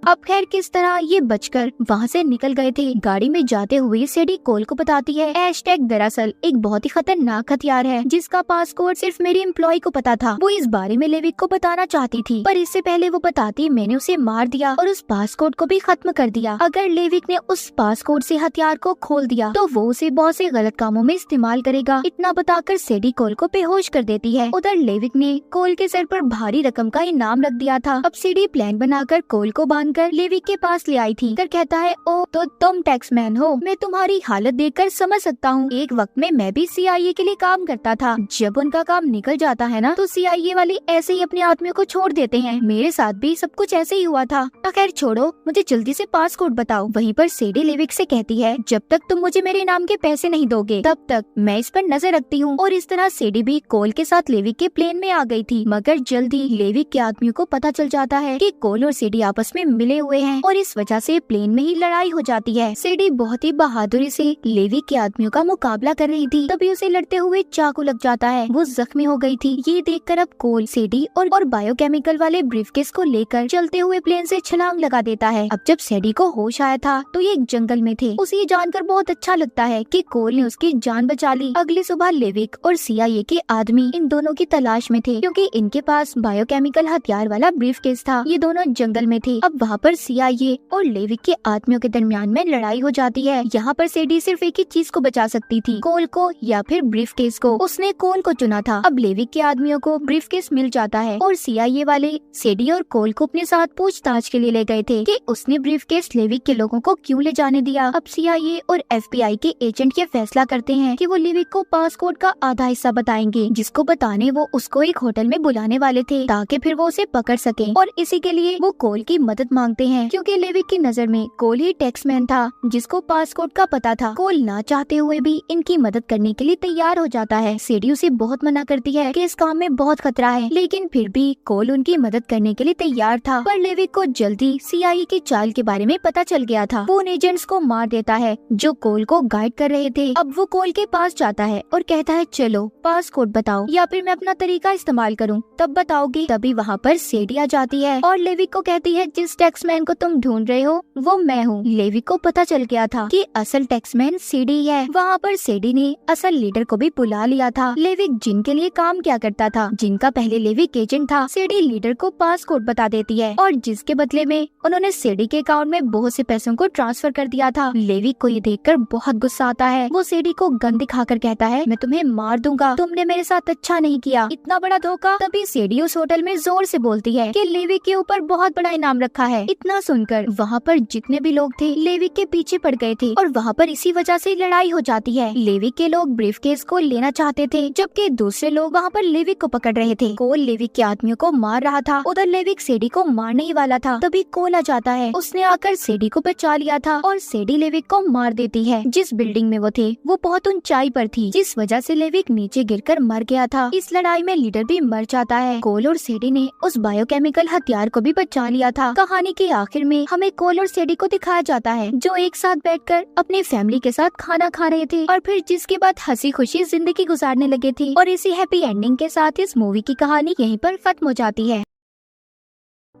अब खैर किस तरह ये बचकर वहाँ से निकल गए थे। गाड़ी में जाते हुए सीडी कोल को बताती है हैशटैग दरअसल एक बहुत ही खतरनाक हथियार है जिसका पासकोड सिर्फ मेरे एम्प्लॉय को पता था। वो इस बारे में लेविक को बताना चाहती थी पर इससे पहले वो बताती मैंने उसे मार दिया और उस पासकोड को भी खत्म कर दिया। अगर लेविक ने उस पासकोड से हथियार को खोल दिया तो वो उसे बहुत से गलत कामों में इस्तेमाल करेगा। इतना बताकर सीडी कोल को बेहोश कर देती है। उधर लेविक ने कोल के सर पर भारी रकम का इनाम रख दिया था। अब सीडी प्लान बनाकर कोल को बांधकर लेविक के पास ले आई थी। कर कहता है ओ तो तुम टैक्समैन हो, मैं तुम्हारी हालत देखकर समझ सकता हूँ। एक वक्त में मैं भी CIA के लिए काम करता था। जब उनका काम निकल जाता है ना तो CIA वाले ऐसे ही अपने आदमियों को छोड़ देते हैं। मेरे साथ भी सब कुछ ऐसे ही हुआ था। खैर छोड़ो, मुझे जल्दी से पासकोड बताओ। वहीं पर सीडी लेविक से कहती है जब तक तुम मुझे मेरे इनाम के पैसे नहीं दोगे तब तक मैं इस पर नजर रखती हूँ। और इस तरह सीडी भी कोल के साथ लेविक के प्लेन में आ गई थी। मगर जल्दी लेविक के आदमियों को पता चल जाता है कि कोल और सीडी आपस में मिले हुए हैं और इस वजह से प्लेन में ही लड़ाई हो जाती है। सीडी बहुत ही बहादुरी से लेविक के आदमियों का मुकाबला कर रही थी। तभी उसे लड़ते हुए चाकू लग जाता है। वो जख्मी हो गई थी। ये देखकर अब कोल सीडी और बायोकेमिकल वाले ब्रीफकेस को लेकर चलते हुए प्लेन से छलांग लगा देता है। अब जब सीडी को होश आया था तो ये एक जंगल में थे। उसे ये जानकर बहुत अच्छा लगता है कि कोल ने उसकी जान बचा ली। अगली सुबह लेविक और CIA के आदमी इन दोनों की तलाश में थे क्योंकि इनके पास बायोकेमिकल हथियार वाला ब्रीफकेस था। ये दोनों जंगल में थे। अब वहाँ पर CIA और लेविक के आदमियों के दरमियान में लड़ाई हो जाती है। यहाँ पर सीडी सिर्फ एक ही चीज को बचा सकती थी, कोल को या फिर ब्रीफकेस को। उसने कोल को चुना था। अब लेविक के आदमियों को ब्रीफकेस मिल जाता है और CIA वाले सीडी और कोल को अपने साथ पूछताछ के लिए ले गए थे कि उसने ब्रीफकेस लेविक के लोगों को क्यों ले जाने दिया। अब CIA और FBI के एजेंट ये फैसला करते हैं कि वो लेविक को पासकोड का आधा हिस्सा बताएंगे, जिसको बताने वो उसको एक होटल में बुलाने वाले थे ताकि फिर वो उसे पकड़ सके। और इसी के लिए वो कोल की मदद मांगते हैं क्योंकि लेविक की नजर में कोल ही टैक्समैन था जिसको पासकोड का पता था। कोल ना चाहते हुए भी इनकी मदद करने के लिए तैयार हो जाता है। सीडी उसे बहुत मना करती है कि इस काम में बहुत खतरा है, लेकिन फिर भी कोल उनकी मदद करने के लिए तैयार था। पर लेविक को जल्दी CIA की चाल के बारे में पता चल गया था। वो उन एजेंट्स को मार देता है जो कोल को गाइड कर रहे थे। अब वो कोल के पास जाता है और कहता है चलो पासकोड बताओ या फिर मैं अपना तरीका इस्तेमाल करूँ तब बताओगी। तभी वहाँ पर सीडी आ जाती है और लेविक को कहती है जिस टैक्समैन को तुम ढूंढ रहे हो वो मैं हूँ। लेविक को पता चल गया था कि असल टैक्समैन सीडी है। वहाँ पर सीडी ने असल लीडर को भी बुला लिया था। लेविक जिनके लिए काम किया करता था, जिनका पहले लेविक एजेंट था, सीडी लीडर को पासकोड बता देती है और जिसके बदले में उन्होंने सीडी के अकाउंट में बहुत से पैसों को ट्रांसफर कर दिया था। लेविक को ये देखकर बहुत गुस्सा आता है। वो सीडी को गन दिखाकर कहता है मैं तुम्हें मार दूंगा, तुमने मेरे साथ अच्छा नहीं किया, इतना बड़ा धोखा। तभी सीडी उस होटल में जोर से बोलती है कि लेविक के ऊपर बहुत बड़ा इनाम रखा है। इतना सुनकर वहाँ पर जितने भी लोग थे लेविक के पीछे पड़ गए थे और वहाँ पर इसी वजह से लड़ाई हो जाती है। लेविक के लोग ब्रीफकेस को लेना चाहते थे जबकि दूसरे लोग वहाँ पर लेविक को पकड़ रहे थे। कोल लेविक के आदमियों को मार रहा था, उधर लेविक सीडी को मारने ही वाला था। तभी कोल आ जाता है। उसने आकर सीडी को बचा लिया था और सीडी लेविक को मार देती है। जिस बिल्डिंग में वो थे वो बहुत ऊंचाई पर थी, जिस वजह से लेविक नीचे गिरकर मर गया था। इस लड़ाई में लीडर भी मर जाता है। कोल और सीडी ने उस बायोकेमिकल हथियार को भी बचा लिया था। कहानी के आखिर में हमें कोल और सीडी को दिखाया जाता है जो एक साथ बैठकर अपने फैमिली के साथ खाना खा रहे थे और फिर जिसके बाद हंसी खुशी जिंदगी गुजारने लगे थे। और इसी हैप्पी एंडिंग के साथ इस मूवी की कहानी यहीं पर खत्म हो जाती है।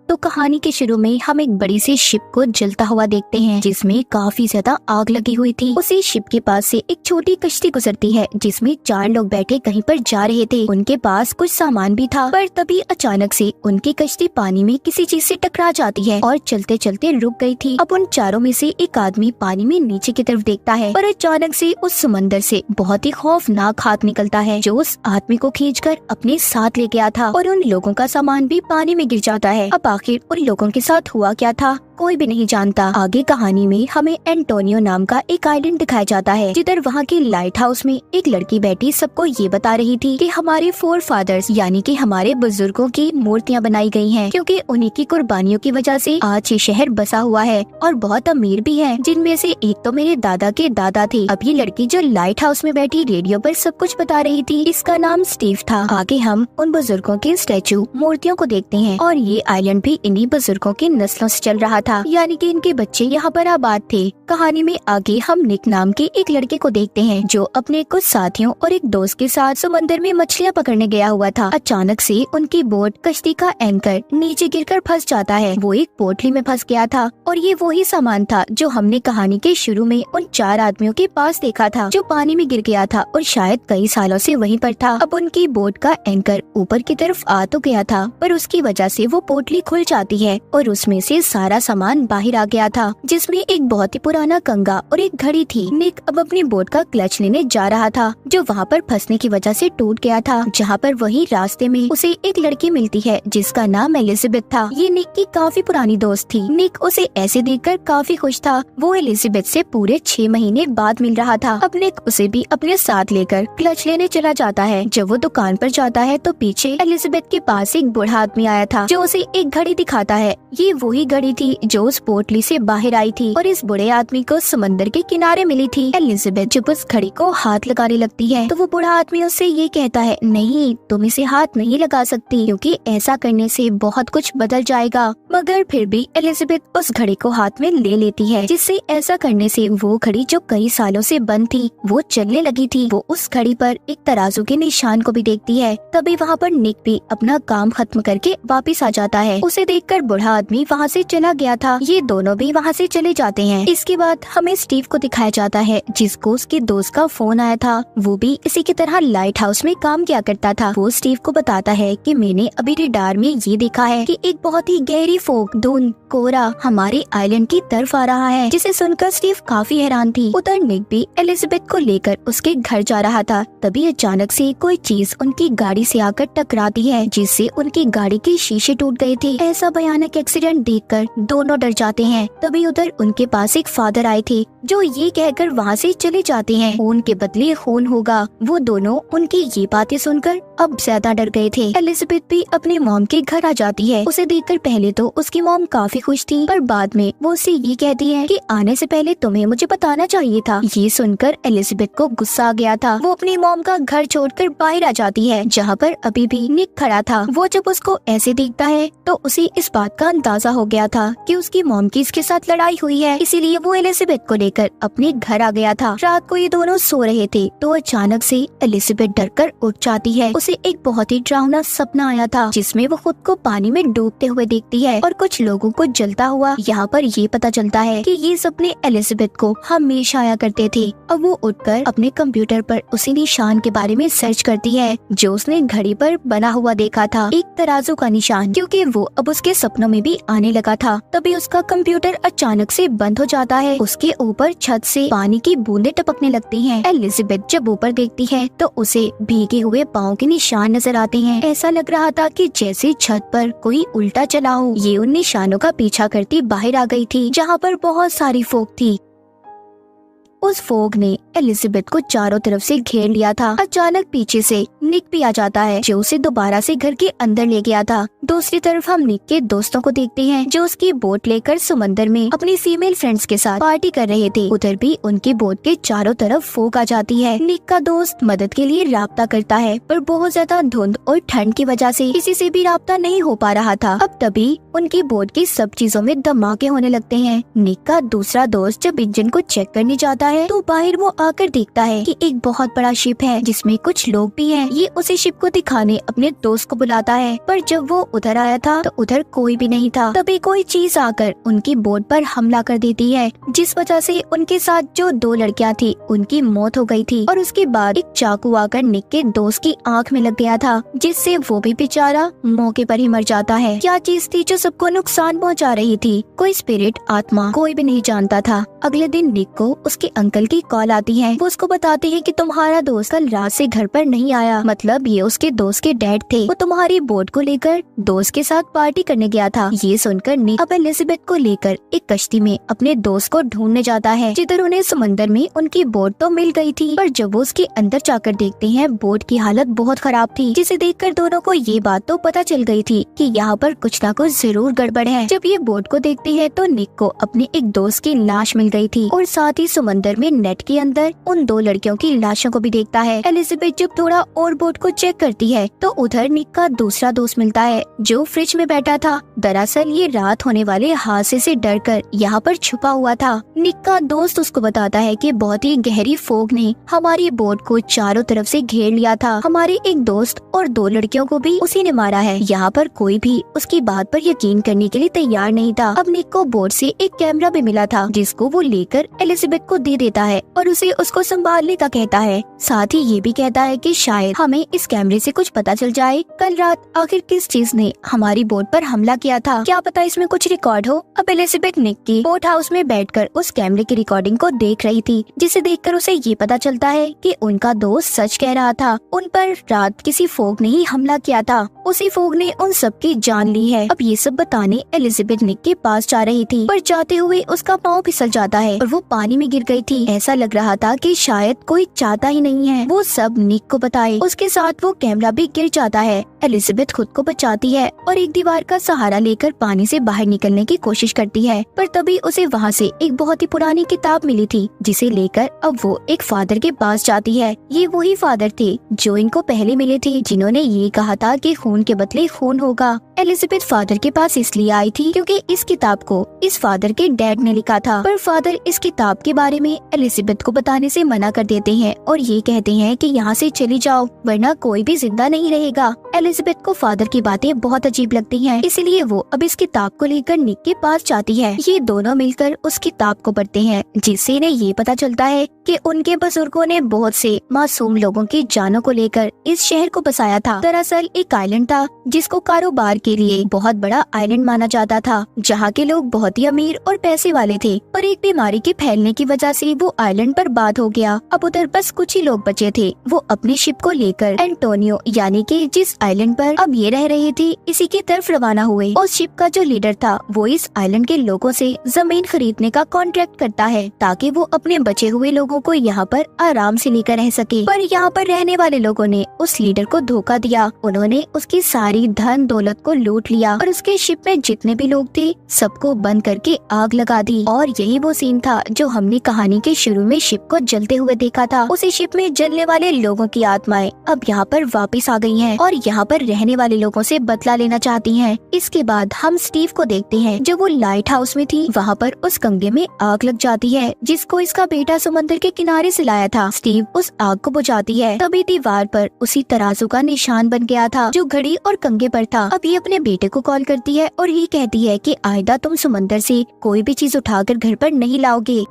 तो कहानी के शुरू में हम एक बड़ी सी शिप को जलता हुआ देखते हैं जिसमें काफी ज्यादा आग लगी हुई थी। उसी शिप के पास से एक छोटी कश्ती गुजरती है जिसमें 4 लोग बैठे कहीं पर जा रहे थे। उनके पास कुछ सामान भी था, पर तभी अचानक से उनकी कश्ती पानी में किसी चीज से टकरा जाती है और चलते चलते रुक गई थी। अब उन चारों में से एक आदमी पानी में नीचे की तरफ देखता है, पर अचानक से उस समंदर से बहुत ही खौफनाक हाथ निकलता है जो उस आदमी को खींचकर अपने साथ ले गया था और उन लोगों का सामान भी पानी में गिर जाता है। अब आखिर उन लोगों के साथ हुआ क्या था कोई भी नहीं जानता। आगे कहानी में हमें एंटोनियो नाम का एक आइलैंड दिखाया जाता है, जिधर वहाँ के लाइट हाउस में एक लड़की बैठी सबको ये बता रही थी कि हमारे फोर फादर्स यानी कि हमारे बुजुर्गों की मूर्तियाँ बनाई गई हैं, क्योंकि उन्हीं की कुर्बानियों की वजह से आज ये शहर बसा हुआ है और बहुत अमीर भी है, जिनमें से एक तो मेरे दादा के दादा थे। अब ये लड़की जो लाइट हाउस में बैठी रेडियो पर सब कुछ बता रही थी, इसका नाम स्टीव था। आगे हम उन बुजुर्गों के स्टैचू मूर्तियों को देखते हैं और ये आइलैंड भी इन्हीं बुजुर्गों की नस्लों से चल रहा था, यानी कि इनके बच्चे यहाँ पर आबाद थे। कहानी में आगे हम निक नाम के एक लड़के को देखते हैं जो अपने कुछ साथियों और एक दोस्त के साथ समंदर में मछलियाँ पकड़ने गया हुआ था। अचानक से उनकी बोट कश्ती का एंकर नीचे गिरकर फंस जाता है। वो एक पोटली में फंस गया था और ये वही सामान था जो हमने कहानी के शुरू में उन 4 आदमियों के पास देखा था, जो पानी में गिर गया था और शायद कई सालों से वहीं पर था। अब उनकी बोट का एंकर ऊपर की तरफ आ तो गया था, पर उसकी वजह से वो पोटली खुल जाती है और उसमें से सारा सामान बाहर आ गया था, जिसमें एक बहुत ही पुराना कंघा और एक घड़ी थी। निक अब अपनी बोट का क्लच लेने जा रहा था, जो वहाँ पर फंसने की वजह से टूट गया था। जहाँ पर वही रास्ते में उसे एक लड़की मिलती है जिसका नाम एलिजाबेथ था। ये निक की काफी पुरानी दोस्त थी। निक उसे ऐसे देखकर काफी खुश था। वो एलिजाबेथ से पूरे 6 महीने बाद मिल रहा था। अब निक उसे भी अपने साथ लेकर क्लच लेने चला जाता है। जब वो दुकान पर जाता है तो पीछे एलिजाबेथ के पास एक बूढ़ा आदमी आया था, जो उसे एक घड़ी दिखाता है। ये वही घड़ी थी जो उस पोटली से बाहर आई थी और इस बूढ़े आदमी को समंदर के किनारे मिली थी। एलिजाबेथ जब उस घड़ी को हाथ लगाने लगती है तो वो बूढ़ा आदमी उससे ये कहता है, नहीं तुम इसे हाथ नहीं लगा सकती, क्योंकि ऐसा करने से बहुत कुछ बदल जाएगा। मगर फिर भी एलिजाबेथ उस घड़ी को हाथ में ले लेती है, जिससे ऐसा करने से वो घड़ी जो कई सालों से बंद थी वो चलने लगी थी। वो उस घड़ी पर एक तराजू के निशान को भी देखती है। तभी वहाँ पर निक भी अपना काम खत्म करके वापिस आ जाता है। उसे देखकर बूढ़ा आदमी वहाँ से चला गया था। ये दोनों भी वहाँ से चले जाते हैं। इसके बाद हमें स्टीव को दिखाया जाता है, जिसको उसके दोस्त का फोन आया था। वो भी इसी की तरह लाइट हाउस में काम किया करता था। वो स्टीव को बताता है कि मैंने अभी रडार में ये देखा है कि एक बहुत ही गहरी फोग धुंध कोहरा हमारे आइलैंड की तरफ आ रहा है। जिसे सुनकर स्टीव काफी हैरान थी। उधर निक भी एलिजाबेथ को लेकर उसके घर जा रहा था। तभी अचानक से कोई चीज उनकी गाड़ी से आकर टकराती है, जिससे उनकी गाड़ी के शीशे टूट गए थे। ऐसा भयानक एक्सीडेंट देखकर दोनों डर जाते हैं। तभी उधर उनके पास एक फादर आए थे, जो ये कहकर वहाँ से चले जाते हैं, खून के बदले खून होगा। वो दोनों उनकी ये बातें सुनकर अब ज्यादा डर गए थे। एलिजाबेथ भी अपने मॉम के घर आ जाती है। उसे देखकर पहले तो उसकी मॉम काफी खुश थी, पर बाद में वो उससे ये कहती है कि आने से पहले तुम्हें मुझे बताना चाहिए था। ये सुनकर एलिजाबेथ को गुस्सा आ गया था। वो अपनी मॉम का घर छोड़कर बाहर आ जाती है, जहाँ पर अभी भी निक खड़ा था। वो जब उसको ऐसे देखता है तो उसे इस बात का अंदाजा हो गया था कि उसकी मॉम की इसके साथ लड़ाई हुई है, इसीलिए वो एलिजाबेथ को लेकर अपने घर आ गया था। रात को ये दोनों सो रहे थे तो अचानक से एलिजाबेथ डरकर उठ जाती है। उसे एक बहुत ही डरावना सपना आया था, जिसमें वो खुद को पानी में डूबते हुए देखती है और कुछ लोगों को जलता हुआ। यहाँ पर ये पता चलता है कि ये सपने एलिजाबेथ को हमेशा आया करते थे। अब वो उठकर अपने कंप्यूटर पर उसी निशान के बारे में सर्च करती है, जो उसने घड़ी पर बना हुआ देखा था, एक तराजू का निशान, क्योंकि वो अब उसके सपनों में भी आने लगा था। तभी उसका कंप्यूटर अचानक से बंद हो जाता है। उसके ऊपर छत से पानी की बूंदें टपकने लगती हैं। एलिजाबेथ जब ऊपर देखती है तो उसे भीगे हुए पाँव के निशान नजर आते हैं। ऐसा लग रहा था कि जैसे छत पर कोई उल्टा चला हो। ये उन निशानों का पीछा करती बाहर आ गई थी, जहाँ पर बहुत सारी फोग थी। उस फोग ने एलिजाबेथ को चारों तरफ से घेर लिया था। अचानक पीछे से निक भी आ जाता है, जो उसे दोबारा से घर के अंदर ले गया था। दूसरी तरफ हम निक के दोस्तों को देखते हैं, जो उसकी बोट लेकर समंदर में अपनी फीमेल फ्रेंड्स के साथ पार्टी कर रहे थे। उधर भी उनकी बोट के चारों तरफ फोग आ जाती है। निक का दोस्त मदद के लिए राब्ता करता है, पर बहुत ज्यादा धुंध और ठंड की वजह से किसी से भी राब्ता नहीं हो पा रहा था। अब तभी उनकी बोट की सब चीजों में धमाके होने लगते हैं। निक का दूसरा दोस्त जब इंजन को चेक करने जाता है तो बाहर वो आकर देखता है कि एक बहुत बड़ा शिप है, जिसमें कुछ लोग भी हैं। ये उसे शिप को दिखाने अपने दोस्त को बुलाता है, पर जब वो उधर आया था तो उधर कोई भी नहीं था। तभी कोई चीज आकर उनकी बोट पर हमला कर देती है, जिस वजह से उनके साथ जो 2 लड़कियां थी उनकी मौत हो गई थी। और उसके बाद एक चाकू आकर निक के दोस्त की आंख में लग गया था, जिससे वो भी बेचारा मौके पर ही मर जाता है। क्या चीज थी जो सबको नुकसान पहुँचा रही थी? कोई स्पिरिट, आत्मा, कोई भी नहीं जानता था। अगले दिन निक को उसके अंकल की कॉल आती है। वो उसको बताते हैं कि तुम्हारा दोस्त कल रात से घर पर नहीं आया, मतलब ये उसके दोस्त के डैड थे। वो तुम्हारी बोट को लेकर दोस्त के साथ पार्टी करने गया था। ये सुनकर निक अब एलिजाबेथ को लेकर एक कश्ती में अपने दोस्त को ढूंढने जाता है, जिधर उन्हें समंदर में उनकी बोट तो मिल गई थी, पर जब वो उसके अंदर जाकर देखते हैं बोट की हालत बहुत खराब थी, जिसे देखकर दोनों को ये बात तो पता चल गई थी कि यहाँ पर कुछ ना कुछ जरूर गड़बड़ है। जब ये बोट को देखती है तो निक को अपने एक दोस्त की लाश मिल गई थी और साथ ही समंदर में नेट के अंदर उन 2 लड़कियों की लाशों को भी देखता है। एलिजाबेथ जब थोड़ा और बोट को चेक करती है तो उधर निक का दूसरा दोस्त मिलता है जो फ्रिज में बैठा था। दरअसल ये रात होने वाले हादसे से डरकर यहाँ पर छुपा हुआ था। निक का दोस्त उसको बताता है कि बहुत ही गहरी फोग ने हमारी बोट को चारों तरफ से घेर लिया था। हमारे एक दोस्त और 2 लड़कियों को भी उसी ने मारा है। यहाँ पर कोई भी उसकी बात पर यकीन करने के लिए तैयार नहीं था। अब निक को बोट से एक कैमरा भी मिला था जिसको वो लेकर एलिजाबेथ को दे देता है और उसे उसको संभालने का कहता है। साथ ही ये भी कहता है कि शायद हमें इस कैमरे से कुछ पता चल जाए कल रात आखिर किस चीज ने हमारी बोट पर हमला किया था, क्या पता इसमें कुछ रिकॉर्ड हो। अब एलिजाबेथ निक की बोट हाउस में बैठकर उस कैमरे की रिकॉर्डिंग को देख रही थी, जिसे देखकर उसे ये पता चलता है कि उनका दोस्त सच कह रहा था। उन पर रात किसी फोग ने ही हमला किया था, उसी फोग ने उन सबकी जान ली है। अब ये सब बताने एलिजाबेथ निक के पास जा रही थी, पर जाते हुए उसका पाँव फिसल जाता है और वो पानी में गिर गई थी। ऐसा लग रहा था कि शायद कोई चाहता ही नहीं है वो सब निक को बताए। उसके साथ वो कैमरा भी गिर जाता है। एलिजाबेथ खुद को बचाती है और एक दीवार का सहारा लेकर पानी से बाहर निकलने की कोशिश करती है, पर तभी उसे वहाँ से एक बहुत ही पुरानी किताब मिली थी, जिसे लेकर अब वो एक फादर के पास जाती है। ये वही फादर थे जो इनको पहले मिले थे, जिन्होंने ये कहा था कि खून के बदले खून होगा। एलिजाबेथ फादर के पास इसलिए आई थी क्योंकि इस किताब को इस फादर के डैड ने लिखा था, पर फादर इस किताब के बारे में एलिजाबेथ को बताने से मना कर देते हैं और ये कहते हैं कि यहाँ से चली जाओ वरना कोई भी जिंदा नहीं रहेगा। एलिजाबेथ को फादर की बातें बहुत अजीब लगती हैं, इसलिए वो अब इस किताब को लेकर निक के पास जाती है। ये दोनों मिलकर उस किताब को पढ़ते हैं, जिससे इन्हें ये पता चलता है कि उनके बुजुर्गों ने बहुत से मासूम लोगों की जानों को लेकर इस शहर को बसाया था। दरअसल एक आइलैंड था जिसको कारोबार के लिए बहुत बड़ा आइलैंड माना जाता था, जहाँ के लोग बहुत ही अमीर और पैसे वाले थे, पर एक बीमारी के फैलने की वजह से वो आइलैंड बर्बाद हो गया। अब उधर बस कुछ ही लोग बचे थे। वो अपनी शिप को लेकर एंटोनियो यानी कि जिस आइलैंड पर अब ये रह रही थी इसी की तरफ रवाना हुए। उस शिप का जो लीडर था वो इस आइलैंड के लोगों से जमीन खरीदने का कॉन्ट्रैक्ट करता है ताकि वो अपने बचे हुए लोगों को यहाँ पर आराम से लेकर रह सके। पर यहाँ पर रहने वाले लोगों ने उस लीडर को धोखा दिया। उन्होंने उसकी सारी धन दौलत को लूट लिया और उसके शिप में जितने भी लोग थे सबको बंद करके आग लगा दी। और यही वो सीन था जो हमने कहानी के शुरू में शिप को जलते हुए देखा था। उसी शिप में जलने वाले लोगों की आत्माएं अब यहाँ पर वापस आ गई हैं और यहाँ पर रहने वाले लोगों से बदला लेना चाहती हैं। इसके बाद हम स्टीव को देखते हैं। जब वो लाइट हाउस में थी वहाँ पर उस कंगे में आग लग जाती है जिसको इसका बेटा समंदर के किनारे से लाया था। स्टीव उस आग को बुझाती है, तभी दीवार पर उसी तराजू का निशान बन गया था जो घड़ी और कंगे पर था। अब ये अपने बेटे को कॉल करती है और ये कहती है कि आइंदा तुम समंदर से कोई भी चीज उठाकर घर पर नहीं लाओगे।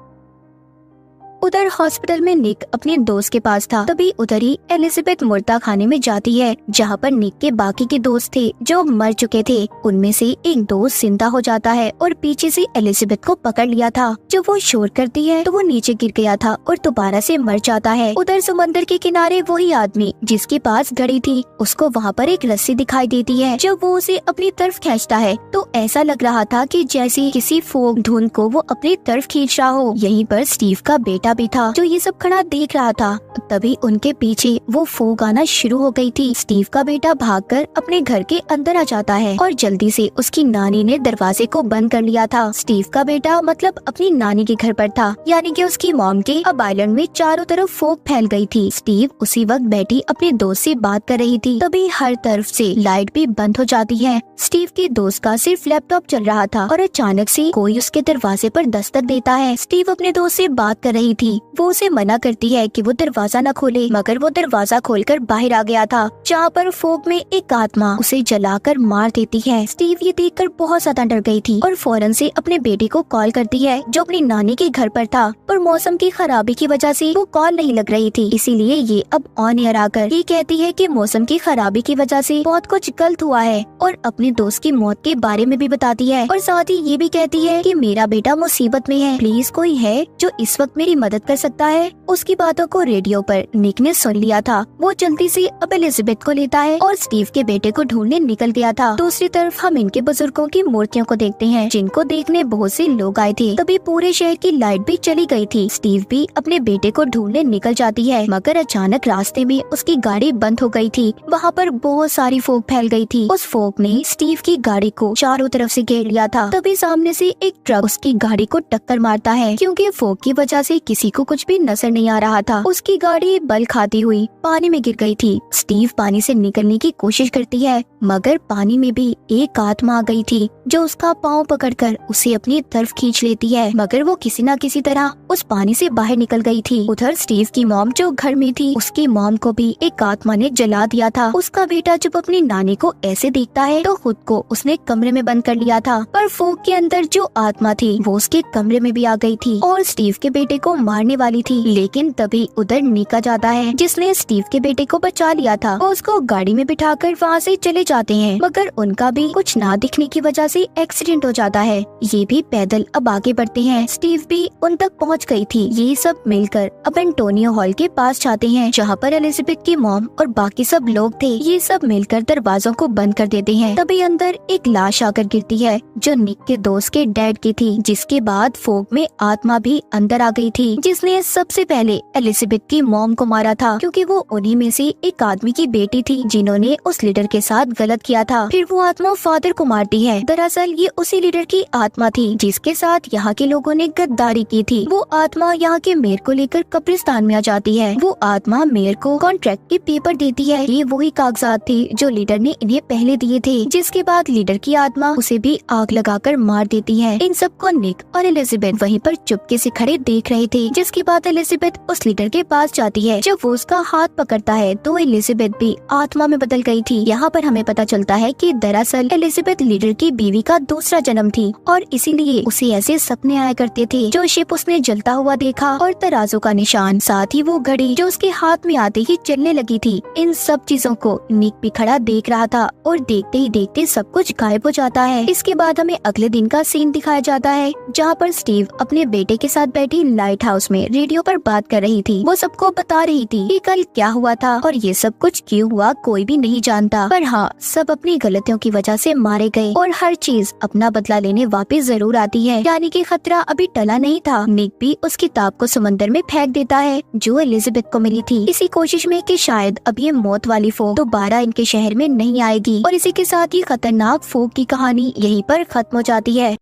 उधर हॉस्पिटल में निक अपने दोस्त के पास था, तभी उधर ही एलिजाबेथ मुर्दा खाने में जाती है जहाँ पर निक के बाकी के दोस्त थे जो मर चुके थे। उनमें से एक दोस्त जिंदा हो जाता है और पीछे से एलिजाबेथ को पकड़ लिया था। जब वो शोर करती है तो वो नीचे गिर गया था और दोबारा से मर जाता है। उधर समंदर के किनारे वही आदमी जिसके पास घड़ी थी उसको वहाँ पर एक रस्सी दिखाई देती है। जब वो उसे अपनी तरफ खींचता है तो ऐसा लग रहा था कि जैसे किसी फोक धुन को वो अपनी तरफ खींच रहा हो। यहीं पर स्टीव का बेटा भी था जो ये सब खड़ा देख रहा था। तभी उनके पीछे वो फोग आना शुरू हो गई थी। स्टीव का बेटा भागकर अपने घर के अंदर आ जाता है और जल्दी से उसकी नानी ने दरवाजे को बंद कर लिया था। स्टीव का बेटा मतलब अपनी नानी के घर पर था, यानी कि उसकी मॉम के अब आइलैंड में चारों तरफ फोग फैल गई थी। स्टीव उसी वक्त बैठी अपने दोस्त से बात कर रही थी, तभी हर तरफ से लाइट भी बंद हो जाती है। स्टीव के दोस्त का सिर्फ लैपटॉप चल रहा था और अचानक से कोई उसके दरवाजे पर दस्तक देता है। स्टीव अपने दोस्त से बात कर रही थी, वो उसे मना करती है कि वो दरवाजा न खोले, मगर वो दरवाजा खोलकर बाहर आ गया था जहाँ पर फोग में एक आत्मा उसे जलाकर मार देती है। स्टीव ये देखकर बहुत ज्यादा डर गई थी और फौरन से अपने बेटे को कॉल करती है जो अपनी नानी के घर पर था, पर मौसम की खराबी की वजह से वो कॉल नहीं लग रही थी। इसीलिए ये अब ऑन एयर आकर ये कहती है कि मौसम की खराबी की वजह से बहुत कुछ गलत हुआ है और अपने दोस्त की मौत के बारे में भी बताती है और साथ ही ये भी कहती है कि मेरा बेटा मुसीबत में है, प्लीज कोई है जो इस वक्त मेरी मदद कर सकता है। उसकी बातों को रेडियो पर निक ने सुन लिया था। वो जल्दी से अब एलिजाबेथ को लेता है और स्टीव के बेटे को ढूंढने निकल गया था। दूसरी तरफ हम इनके बुजुर्गों की मूर्तियों को देखते हैं, जिनको देखने बहुत से लोग आए थे। तभी पूरे शहर की लाइट भी चली गई थी। स्टीव भी अपने बेटे को ढूंढने निकल जाती है, मगर अचानक रास्ते में उसकी गाड़ी बंद हो गई थी। वहाँ पर बहुत सारी फोग फैल गई थी। उस फोग ने स्टीव की गाड़ी को चारों तरफ से घेर लिया था। तभी सामने से एक ट्रक उसकी गाड़ी को टक्कर मारता है। क्योंकि फोग की वजह से किसी को कुछ भी नजर नहीं आ रहा था। उसकी गाड़ी बल खाती हुई पानी में गिर गई थी। स्टीव पानी से निकलने की कोशिश करती है, मगर पानी में भी एक आत्मा आ गई थी, जो उसका पाँव पकड़कर उसे अपनी तरफ खींच लेती है। मगर वो किसी न किसी तरह उस पानी से बाहर निकल गई थी। उधर स्टीव की मॉम जो घर में थी, उसकी मॉम को भी एक आत्मा ने जला दिया था। उसका बेटा जब अपनी नानी को ऐसे देखता है तो खुद को उसने कमरे में बंद कर लिया था। पर फोग के अंदर जो आत्मा थी वो उसके कमरे में भी आ गई थी और स्टीव के बेटे को मारने वाली थी। लेकिन तभी उधर निका जाता है, जिसने स्टीव के बेटे को बचा लिया था। वो उसको गाड़ी में बिठाकर वहाँ से चले जाते हैं, मगर उनका भी कुछ ना दिखने की वजह से एक्सीडेंट हो जाता है। ये भी पैदल अब आगे बढ़ते हैं। स्टीव भी उन तक पहुँच गई थी। ये सब मिलकर अब एंटोनियो हॉल के पास जाते हैं, जहाँ पर एलिजाबेथ की मॉम और बाकी सब लोग थे। ये सब मिलकर दरवाजों को बंद कर देते हैं। तभी अंदर एक लाश आकर गिरती है, जो निक के दोस्त के डैड की थी। जिसके बाद फोग में आत्मा भी अंदर आ गई थी, जिसने सबसे पहले एलिजाबेथ की मॉम को मारा था, क्योंकि वो उन्हीं में से एक आदमी की बेटी थी जिन्होंने उस लीडर के साथ गलत किया था। फिर वो आत्मा फादर को मारती है। दरअसल ये उसी लीडर की आत्मा थी जिसके साथ यहाँ के लोगों ने गद्दारी की थी। वो आत्मा यहाँ के मेयर को लेकर कब्रिस्तान में आ जाती है। वो आत्मा मेयर को कॉन्ट्रैक्ट के पेपर देती है। ये वही कागजात थे जो लीडर ने इन्हें पहले दिए थे। जिसके बाद लीडर की आत्मा उसे भी आग लगाकर मार देती है। इन सबको निक और एलिजाबेथ वहीं पर चुपके से खड़े देख रहे थे। जिसके बाद एलिजाबेथ उस लीडर के पास जाती है। जब वो उसका हाथ पकड़ता है तो एलिजाबेथ भी आत्मा में बदल गई थी। यहाँ पर हमें पता चलता है कि दरअसल एलिजाबेथ लीडर की बीवी का दूसरा जन्म थी और इसीलिए उसे ऐसे सपने आया करते थे। जो शिप उसने जलता हुआ देखा और तराजू का निशान, साथ ही वो घड़ी जो उसके हाथ में आते ही चलने लगी थी, इन सब चीजों को निक भी खड़ा देख रहा था। और देखते ही देखते सब कुछ गायब हो जाता है। इसके बाद हमें अगले दिन का सीन दिखाया जाता है, जहाँ पर स्टीव अपने बेटे के साथ बैठी लाइट हाउस में रेडियो पर बात कर रही थी। वो सबको बता रही थी कि कल क्या हुआ था और ये सब कुछ क्यों हुआ कोई भी नहीं जानता। पर हाँ, सब अपनी गलतियों की वजह से मारे गए और हर चीज अपना बदला लेने वापस जरूर आती है। यानी कि खतरा अभी टला नहीं था। निक भी उस किताब को समंदर में फेंक देता है जो एलिजाबेथ को मिली थी, इसी कोशिश में कि शायद अब ये मौत वाली फोग दोबारा इनके शहर में नहीं आएगी। और इसी के साथ ये खतरनाक फोग की कहानी यहीं पर खत्म हो जाती है।